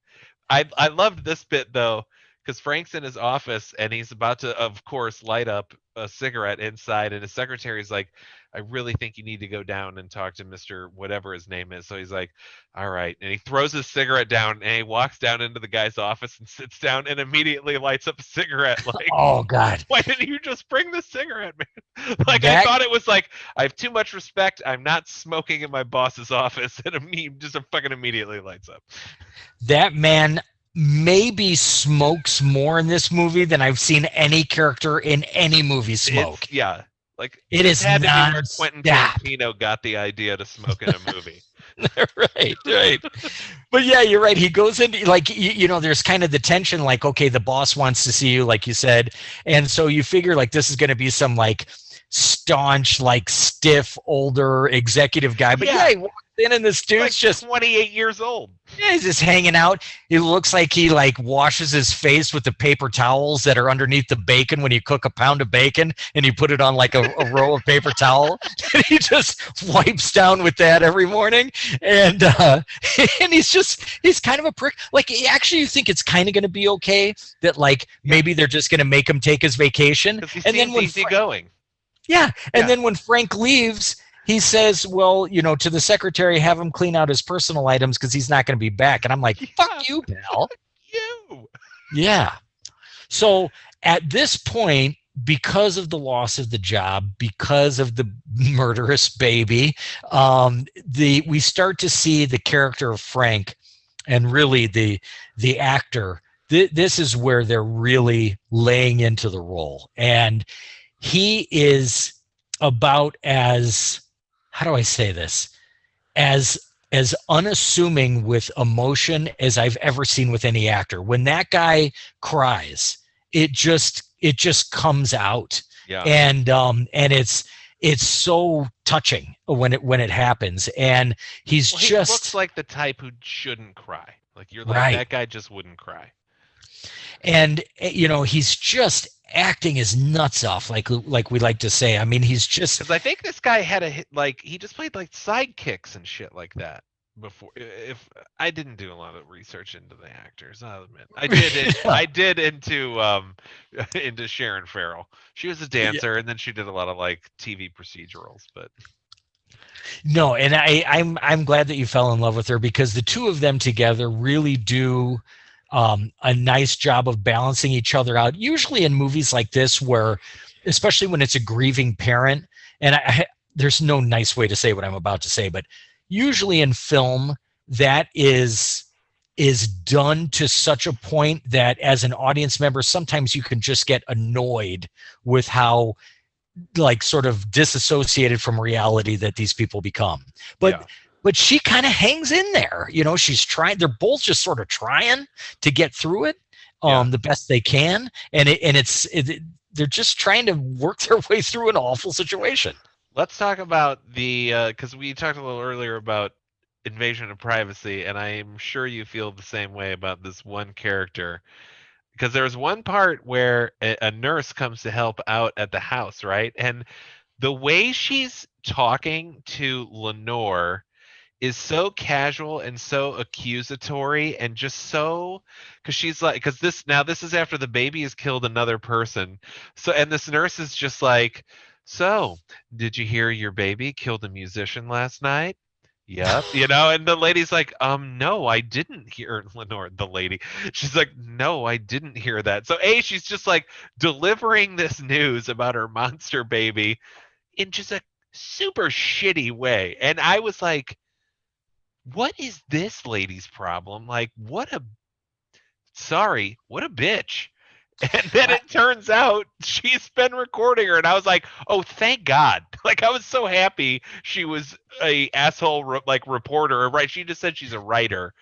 I loved this bit though, because Frank's in his office and he's about to, of course, light up a cigarette inside, and his secretary's like, I really think you need to go down and talk to Mr. whatever his name is. So he's like, all right. And he throws his cigarette down and he walks down into the guy's office and sits down and immediately lights up a cigarette. Like, oh God, why didn't you just bring the cigarette, man? Like, I thought it was like, I have too much respect. I'm not smoking in my boss's office. And he just fucking immediately lights up. That man maybe smokes more in this movie than I've seen any character in any movie smoke. Like it is had to not be where Quentin Tarantino got the idea to smoke in a movie. right. But yeah, you're right. He goes in, like, there's kind of the tension, like, okay, the boss wants to see you, like you said, and so you figure like this is going to be some like staunch, like stiff, older executive guy. But he walks in and this dude's like just 28 years old. Yeah, he's just hanging out. It looks like he like washes his face with the paper towels that are underneath the bacon when you cook a pound of bacon and you put it on like a row of paper towel. And he just wipes down with that every morning. And and he's kind of a prick. Like, actually, you think it's kind of going to be okay that like maybe they're just going to make him take his vacation. And then when easygoing. Yeah, and then when Frank leaves, he says, well, to the secretary, have him clean out his personal items because he's not going to be back. And I'm like, fuck you, pal. You. Yeah. So at this point, because of the loss of the job, because of the murderous baby, we start to see the character of Frank, and really the actor. This is where they're really laying into the role. And he is about as, how do I say this, as unassuming with emotion as I've ever seen with any actor. When that guy cries, it just comes out. Yeah. And it's so touching when it happens. And he looks like the type who shouldn't cry. Like, you're like, that guy just wouldn't cry. And he's just acting his nuts off, like we like to say. I mean, he's just, because I think this guy had he just played like sidekicks and shit like that before. If I didn't do a lot of research into the actors, I'll admit I did into Sharon Farrell. She was a dancer, and then she did a lot of like TV procedurals, but. No, and I'm glad that you fell in love with her, because the two of them together really do a nice job of balancing each other out. Usually in movies like this, where, especially when it's a grieving parent, and there's no nice way to say what I'm about to say, but usually in film, that is is done to such a point that as an audience member, sometimes you can just get annoyed with how like sort of disassociated from reality that these people become. But Yeah. but she kind of hangs in there. You know, she's trying. They're both just sort of trying to get through it the best they can, and they're just trying to work their way through an awful situation. Let's talk about the because we talked a little earlier about invasion of privacy, and I'm sure you feel the same way about this one character. Because there's one part where a nurse comes to help out at the house, right? And the way she's talking to Lenore is so casual and so accusatory and just so because she's like because this is after the baby has killed another person, so and this nurse is just like, so did you hear your baby killed a musician last night? Yep. And the lady's like, no, I didn't hear. Lenore, the lady, she's like, no, I didn't hear that. So she's just like delivering this news about her monster baby in just a super shitty way, and I was like, what is this lady's problem? Like, what a bitch. And then it turns out she's been recording her, and I was like, oh, thank God. Like, I was so happy she was a asshole reporter, right? She just said she's a writer.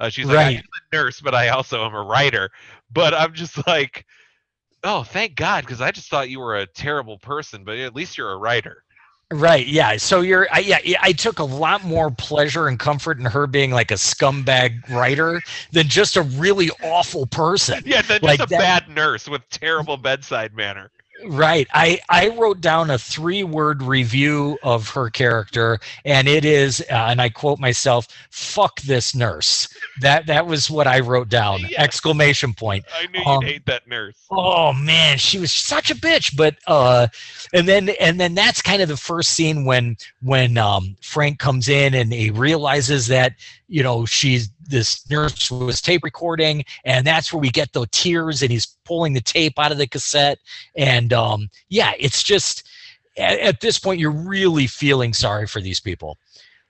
She's like, I am a nurse, but I also am a writer. But I'm just like, oh, thank God, because I just thought you were a terrible person, but at least you're a writer. Right. Yeah. So I took a lot more pleasure and comfort in her being like a scumbag writer than just a really awful person. Yeah, than just a bad nurse with terrible bedside manner. Right. I wrote down a 3-word review of her character, and it is, and I quote myself, "Fuck this nurse." That was what I wrote down. Yeah. Exclamation point. I knew you'd hate that nurse. Oh man, she was such a bitch. But and then that's kind of the first scene when Frank comes in and he realizes that this nurse was tape recording, and that's where we get the tears, and he's pulling the tape out of the cassette, and it's just at this point you're really feeling sorry for these people.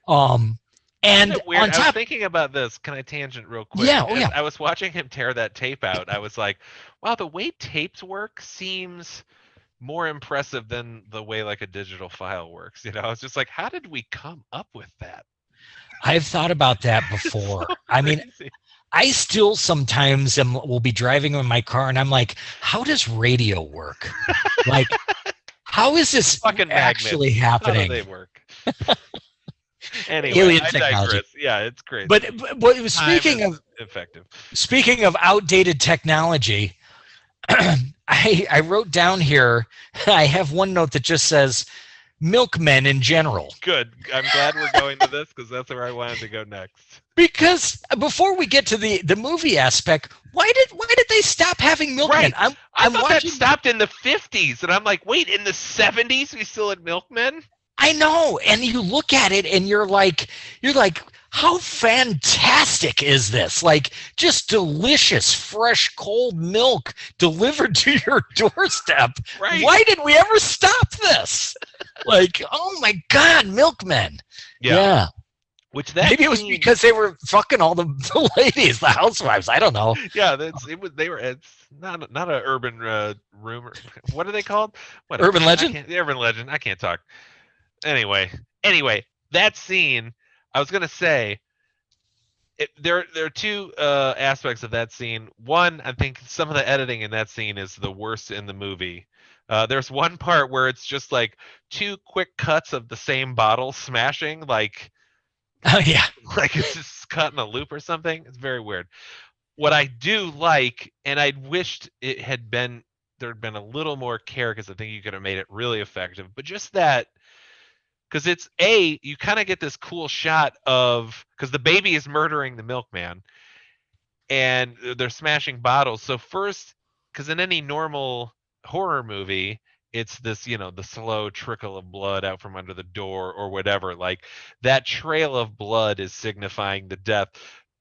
And weird? I was thinking about this. Can I tangent real quick? Yeah. Oh, yeah. I was watching him tear that tape out. I was like, wow, the way tapes work seems more impressive than the way like a digital file works. I was just like, how did we come up with that? I've thought about that before. So I mean, I still sometimes will be driving in my car and I'm like, how does radio work? Like, how is this actually happening? How do they work? Anyway, alien technology. Yeah, it's crazy. But speaking of outdated technology, I wrote down here, I have one note that just says milkmen in general. Good. I'm glad we're going to this because that's where I wanted to go next. Because before we get to the movie aspect, why did they stop having milkmen? Right. I thought that stopped in the 50s, and I'm like, wait, in the 70s we still had milkmen? I know, and you look at it and you're like, how fantastic is this? Like, just delicious, fresh, cold milk delivered to your doorstep. Right. Why did we ever stop this? Like, oh my God, milkmen. Yeah. Maybe it was because they were fucking all the ladies, the housewives. I don't know. Yeah, it's not an urban rumor. What are they called? Urban legend. The urban legend. I can't talk. Anyway, that scene, I was gonna say, there are two aspects of that scene. One, I think some of the editing in that scene is the worst in the movie. There's one part where it's just like 2 quick cuts of the same bottle smashing, like, oh yeah, like it's just cut in a loop or something. It's very weird. What I do like, and I wished there had been a little more care, because I think you could have made it really effective. But just that. Because it's you kind of get this cool shot of, because the baby is murdering the milkman and they're smashing bottles. So first, because in any normal horror movie, it's this, the slow trickle of blood out from under the door or whatever. Like, that trail of blood is signifying the death.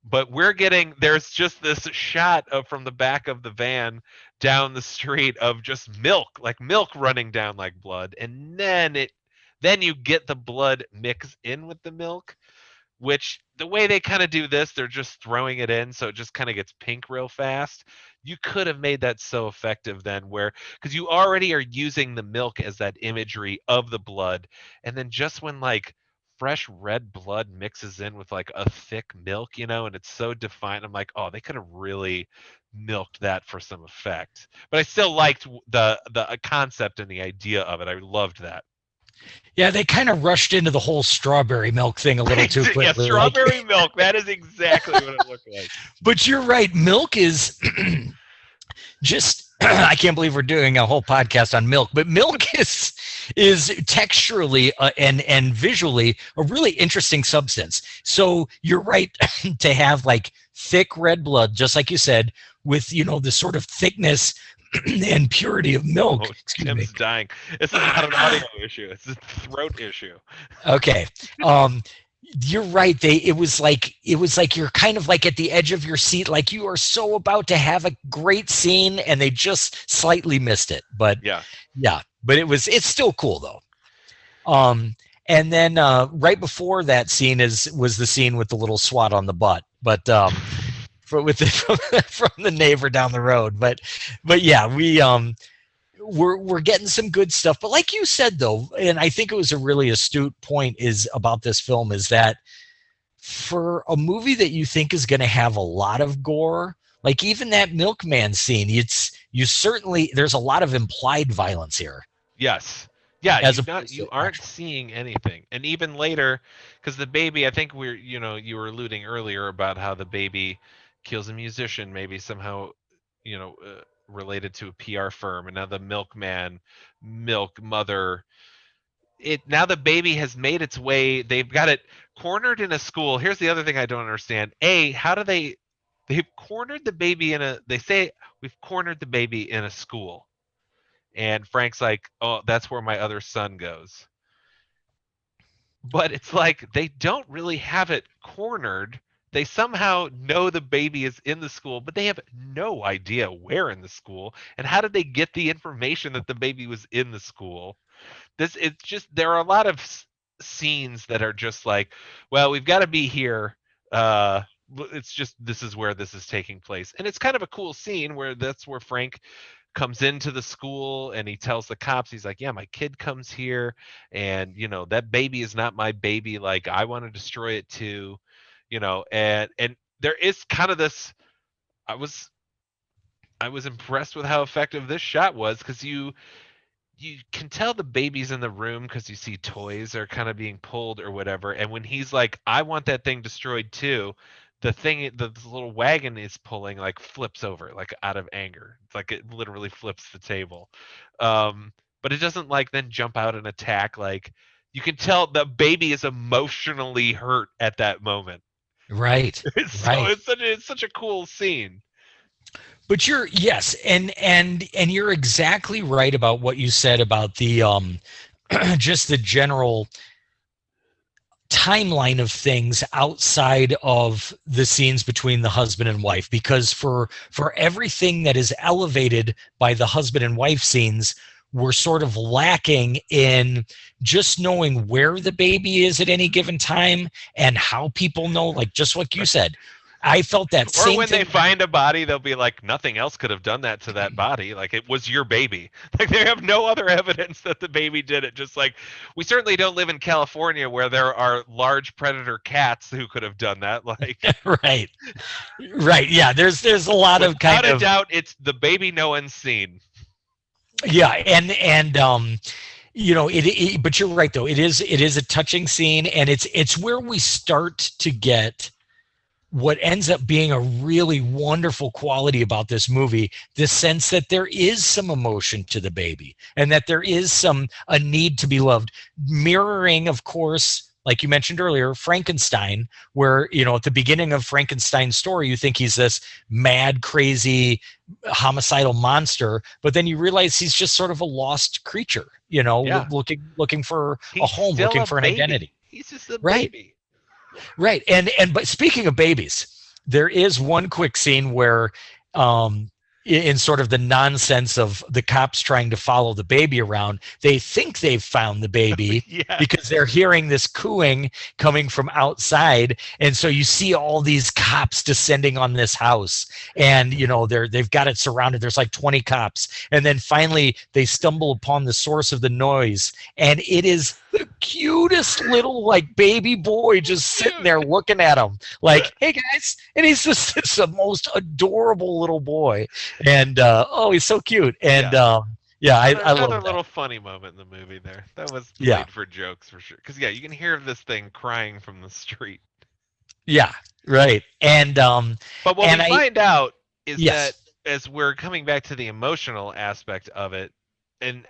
But there's just this shot from the back of the van down the street of just milk running down like blood. And then you get the blood mix in with the milk. which the way they kind of do this, they're just throwing it in, so it just kind of gets pink real fast. You could have made that so effective then, where because you already are using the milk as that imagery of the blood, and then just when like fresh red blood mixes in with like a thick milk, and it's so defined, I'm like, oh, they could have really milked that for some effect. But I still liked the concept and the idea of it. I loved that. Yeah, they kind of rushed into the whole strawberry milk thing a little too quickly. Yeah, strawberry milk. That is exactly what it looked like. But you're right. Milk is just I can't believe we're doing a whole podcast on milk, but milk is texturally and visually a really interesting substance. So you're right to have like thick red blood, just like you said, with the sort of thickness and purity of milk. Oh, Tim's dying. This is not an audio issue. It's a throat issue. Okay. You're right. It was like you're kind of like at the edge of your seat, like you are so about to have a great scene and they just slightly missed it. But but it's still cool though. And then right before that scene was the scene with the little swat on the butt. But from the neighbor down the road. But yeah, we're getting some good stuff. But like you said though, and I think it was a really astute point is about this film is that for a movie that you think is going to have a lot of gore, like even that milkman scene, there's a lot of implied violence here. Yes. Yeah, you aren't actual. seeing anything. And even later, because the baby, I think you were alluding earlier about how the baby kills a musician, maybe somehow, related to a PR firm, and now the milkman, milk mother. Now the baby has made its way. They've got it cornered in a school. Here's the other thing I don't understand. How do they've cornered the baby they say we've cornered the baby in a school. And Frank's like, oh, that's where my other son goes. But it's like they don't really have it cornered. They somehow know the baby is in the school, but they have no idea where in the school. And how did they get the information that the baby was in the school? There are a lot of scenes that are just like, well, we've got to be here. It's just this is where this is taking place. And it's kind of a cool scene where that's where Frank comes into the school and he tells the cops, he's like, yeah, my kid comes here and that baby is not my baby, like I want to destroy it too, and there is kind of this, I was impressed with how effective this shot was, because you can tell the baby's in the room because you see toys are kind of being pulled or whatever, and when he's like, I want that thing destroyed too, the little wagon is pulling like flips over like out of anger. It's like it literally flips the table. But it doesn't like then jump out and attack. Like you can tell the baby is emotionally hurt at that moment. Right. It's such a cool scene. But yes, and you're exactly right about what you said about the just the general timeline of things outside of the scenes between the husband and wife, because for everything that is elevated by the husband and wife scenes, we're sort of lacking in just knowing where the baby is at any given time and how people know, like just what you said. I felt that same thing. Or when they find a body, they'll be like, nothing else could have done that to that body. Like, it was your baby. Like, they have no other evidence that the baby did it. Just like, we certainly don't live in California where there are large predator cats who could have done that. Like, right. Yeah, there's a lot of kind of. Without a doubt, it's the baby no one's seen. Yeah, and but you're right though. It is a touching scene, and it's where we start to get what ends up being a really wonderful quality about this movie, the sense that there is some emotion to the baby and that there is a need to be loved, mirroring, of course, like you mentioned earlier, Frankenstein, where, at the beginning of Frankenstein's story, you think he's this mad, crazy, homicidal monster, but then you realize he's just sort of a lost creature, looking for a home, looking for an identity. He's just a baby. Right. And but speaking of babies, there is one quick scene where in sort of the nonsense of the cops trying to follow the baby around, they think they've found the baby Yes. because they're hearing this cooing coming from outside. And so you see all these cops descending on this house, and they've got it surrounded. There's like 20 cops. And then finally they stumble upon the source of the noise, and it is the cutest little like baby boy just sitting there looking at him like, hey guys. And he's just it's the most adorable little boy. And he's so cute. And I love another that. little funny moment in the movie there. That was played for jokes for sure. Because you can hear this thing crying from the street. Yeah, right. And but what we find out is yes. that as we're coming back to the emotional aspect of it and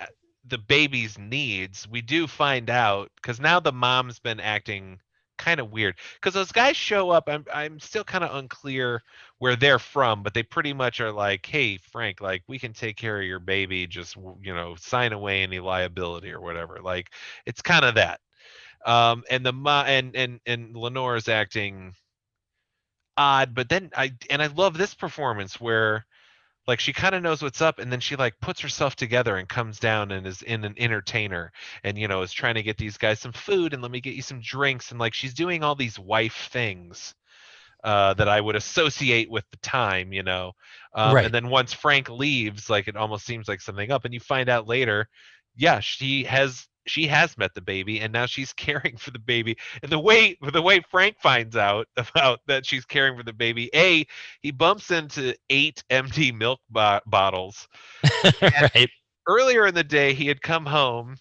the baby's needs, we do find out, because now the mom's been acting kind of weird, because those guys show up. I'm still kind of unclear where they're from, but they pretty much are like, hey Frank, like, we can take care of your baby, just sign away any liability or whatever. Like, it's kind of that. And the and Lenore's acting odd, but then I love this performance where like she kind of knows what's up, and then she like puts herself together and comes down and is in an entertainer, and is trying to get these guys some food and let me get you some drinks, and like she's doing all these wife things that I would associate with the time, Right. And then once Frank leaves, like it almost seems like something up, and you find out later, yeah, she has met the baby, and now she's caring for the baby. And the way Frank finds out about that she's caring for the baby, he bumps into 8 empty milk bottles. Right. Earlier in the day, he had come home,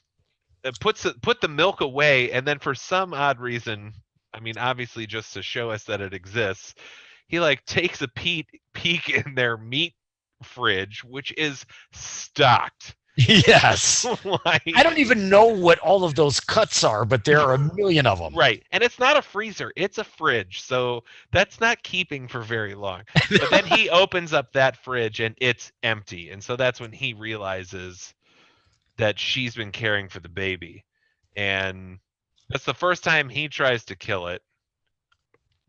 put the milk away, and then for some odd reason, I mean, obviously just to show us that it exists, he like takes a peek in their meat fridge, which is stocked. Yes. Like, I don't even know what all of those cuts are, but there are a million of them. Right. And it's not a freezer, it's a fridge. So that's not keeping for very long. But then he opens up that fridge and it's empty. And so that's when he realizes that she's been caring for the baby. And that's the first time he tries to kill it.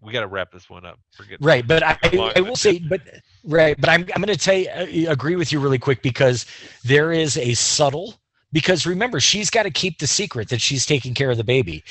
We got to wrap this one up. Right, but I will say, but I'm going to tell you, agree with you really quick, because there is a subtle, because remember, she's got to keep the secret that she's taking care of the baby.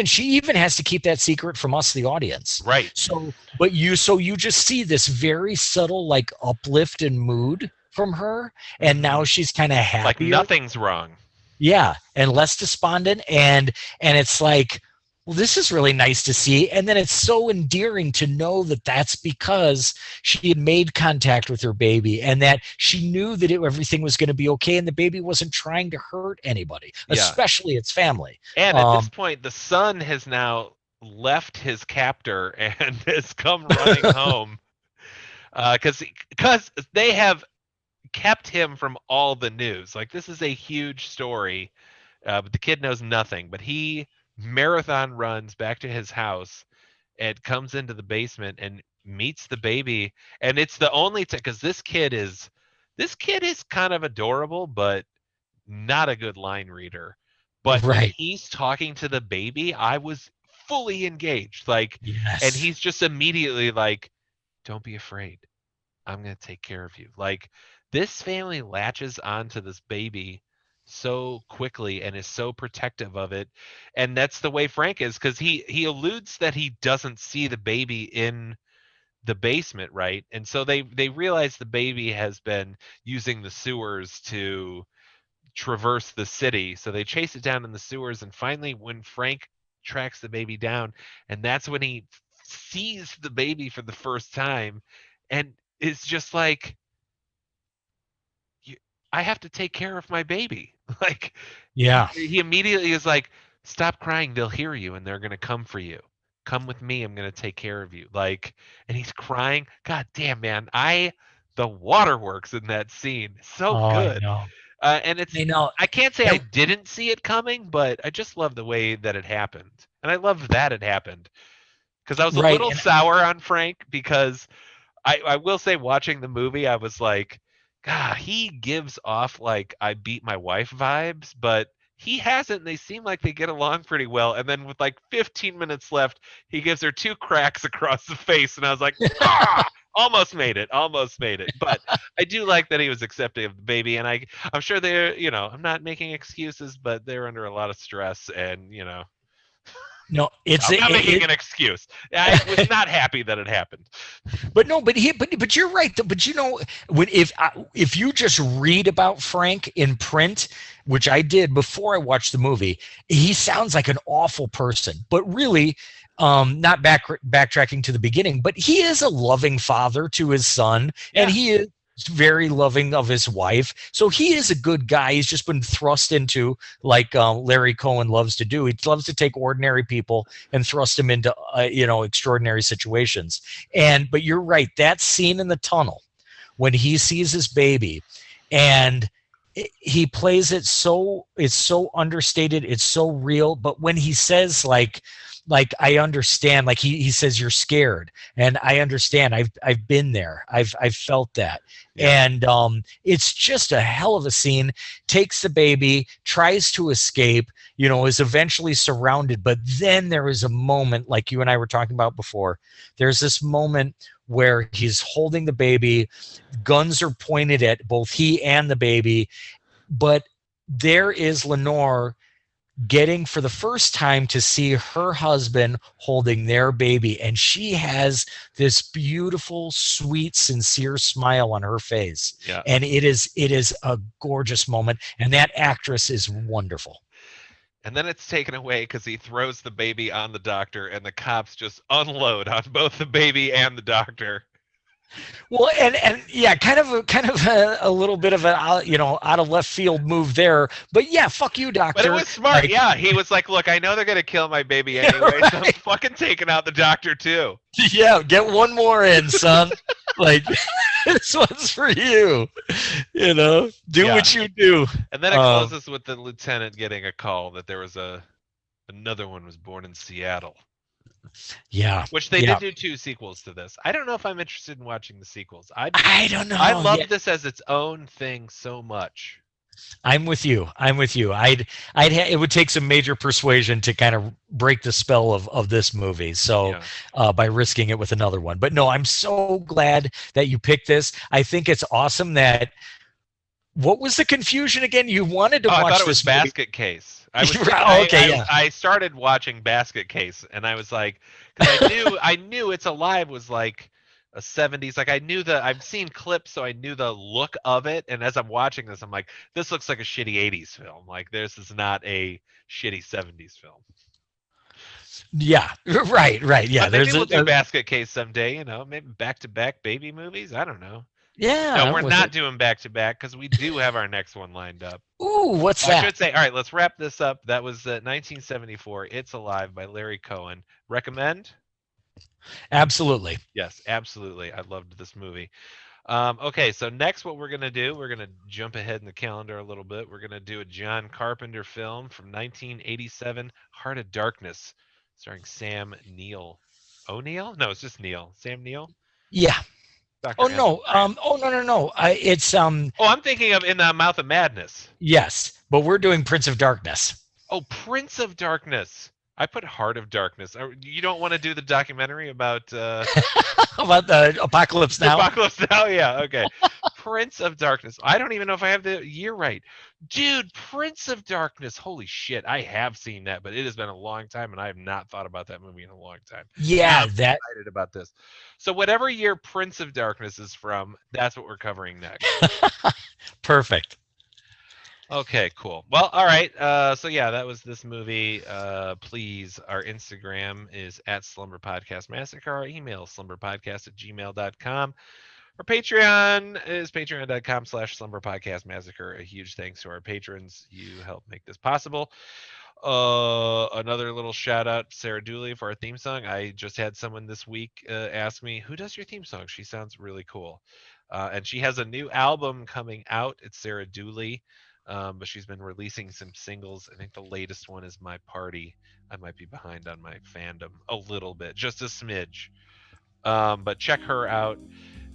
She even has to keep that secret from us, the audience. Right. So you just see this very subtle like uplift in mood from her, and now she's kind of happy. Like nothing's wrong. Yeah, and less despondent, and it's like, well, this is really nice to see. And then it's so endearing to know that that's because she had made contact with her baby, and that she knew that everything was going to be okay, and the baby wasn't trying to hurt anybody, especially its family. And at this point, the son has now left his captor and has come running home because they have kept him from all the news. Like, this is a huge story, but the kid knows nothing. But he marathon runs back to his house and comes into the basement and meets the baby. And it's the only because this kid is kind of adorable, but not a good line reader. But when he's talking to the baby, I was fully engaged. Like, and he's just immediately like, don't be afraid, I'm gonna take care of you. Like, this family latches onto this baby so quickly and is so protective of it. And that's the way Frank is, because he alludes that he doesn't see the baby in the basement, right? And so they realize the baby has been using the sewers to traverse the city, so they chase it down in the sewers. And finally, when Frank tracks the baby down, and that's when he sees the baby for the first time, and it's just like, I have to take care of my baby. Like, he immediately is like, stop crying, they'll hear you and they're going to come for you. Come with me, I'm going to take care of you. Like, and he's crying. God damn, man. The waterworks in that scene, so good. I know. And it's, I can't say I didn't see it coming, but I just love the way that it happened. And I love that it happened, because I was a little sour on Frank, because I will say, watching the movie, I was like, God, he gives off like I beat my wife vibes, but he hasn't. They seem like they get along pretty well. And then with like 15 minutes left, he gives her 2 cracks across the face, and I was like, Almost made it. But I do like that he was accepting of the baby, and I'm sure they're, I'm not making excuses, but they're under a lot of stress, and No, it's I'm not making an excuse. I was not happy that it happened. But no, but you're right. But if you just read about Frank in print, which I did before I watched the movie, he sounds like an awful person. But really, not backtracking to the beginning, but he is a loving father to his son, and he is very loving of his wife. So he is a good guy. He's just been thrust into, like Larry Cohen loves to do. He loves to take ordinary people and thrust them into extraordinary situations. But you're right. That scene in the tunnel when he sees his baby, and he plays it it's so understated, it's so real. But when he says like I understand, like he says, you're scared, and I understand. I've been there. I've felt that. Yeah. And it's just a hell of a scene. Takes the baby, tries to escape, is eventually surrounded. But then there is a moment, like you and I were talking about before. There's this moment where he's holding the baby, guns are pointed at both he and the baby, but there is Lenore getting for the first time to see her husband holding their baby, and she has this beautiful, sweet, sincere smile on her face. Yeah. And it is a gorgeous moment, and that actress is wonderful. And then it's taken away because he throws the baby on the doctor, and the cops just unload on both the baby and the doctor. Well, and yeah, kind of a little bit of an out of left field move there, but yeah, fuck you, doctor. But it was smart. Yeah, he was like, look, I know they're gonna kill my baby anyway, right. So I'm fucking taking out the doctor too. Yeah, get one more in, son. Like, this one's for you. Do what you do. And then it closes with the lieutenant getting a call that there was another one was born in Seattle. Yeah. Which they did do 2 sequels to this. I don't know if I'm interested in watching the sequels. I don't know. I love this as its own thing so much. I'm with you. It would take some major persuasion to kind of break the spell of this movie. So by risking it with another one. But no, I'm so glad that you picked this. I think it's awesome that. What was the confusion again? You wanted to watch this. I thought it was movie. Basket Case. I I started watching Basket Case, and I was like, because I knew It's Alive was like a 70s. Like I've seen clips, so I knew the look of it. And as I'm watching this, I'm like, this looks like a shitty 80s film. Like this is not a shitty 70s film. Yeah, right. Yeah, but maybe we'll do Basket Case someday. Maybe back-to-back baby movies. I don't know. Yeah. No, we're not doing back-to-back because we do have our next one lined up. Ooh, what's that? I should say, all right, let's wrap this up. That was 1974, It's Alive by Larry Cohen. Recommend? Absolutely. Yes, absolutely. I loved this movie. Okay, so next what we're going to do, we're going to jump ahead in the calendar a little bit. We're going to do a John Carpenter film from 1987, Heart of Darkness, starring Sam Neill. O'Neill? No, it's just Neill. Sam Neill? Yeah. Dr. No. No. It's I'm thinking of In the Mouth of Madness. Yes, but we're doing Prince of Darkness. Oh, Prince of Darkness. I put Heart of Darkness. You don't want to do the documentary about about the Apocalypse Now? Apocalypse Now, yeah. Okay. Prince of Darkness. I don't even know if I have the year right. Dude, Prince of Darkness. Holy shit. I have seen that, but it has been a long time, and I have not thought about that movie in a long time. Yeah, I'm excited about this. So whatever year Prince of Darkness is from, that's what we're covering next. Perfect. Okay, cool. Well, all right. So yeah, that was this movie. Please, our Instagram is @Slumber Podcast Massacre. Our email slumberpodcast@gmail.com. Our Patreon is patreon.com/Slumber Podcast Massacre. A huge thanks to our patrons. You help make this possible. Another little shout out, Sarah Dooley, for our theme song. I just had someone this week ask me, who does your theme song? She sounds really cool. And she has a new album coming out. It's Sarah Dooley. But she's been releasing some singles. I think the latest one is My Party. I might be behind on my fandom a little bit, just a smidge. But check her out.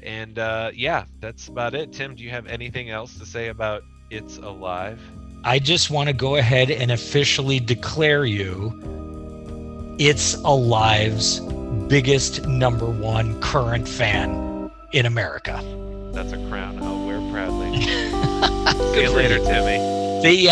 And yeah, that's about it. Tim, do you have anything else to say about It's Alive? I just want to go ahead and officially declare you It's Alive's biggest #1 current fan. in America. That's a crown I'll wear proudly. See you later, Timmy. The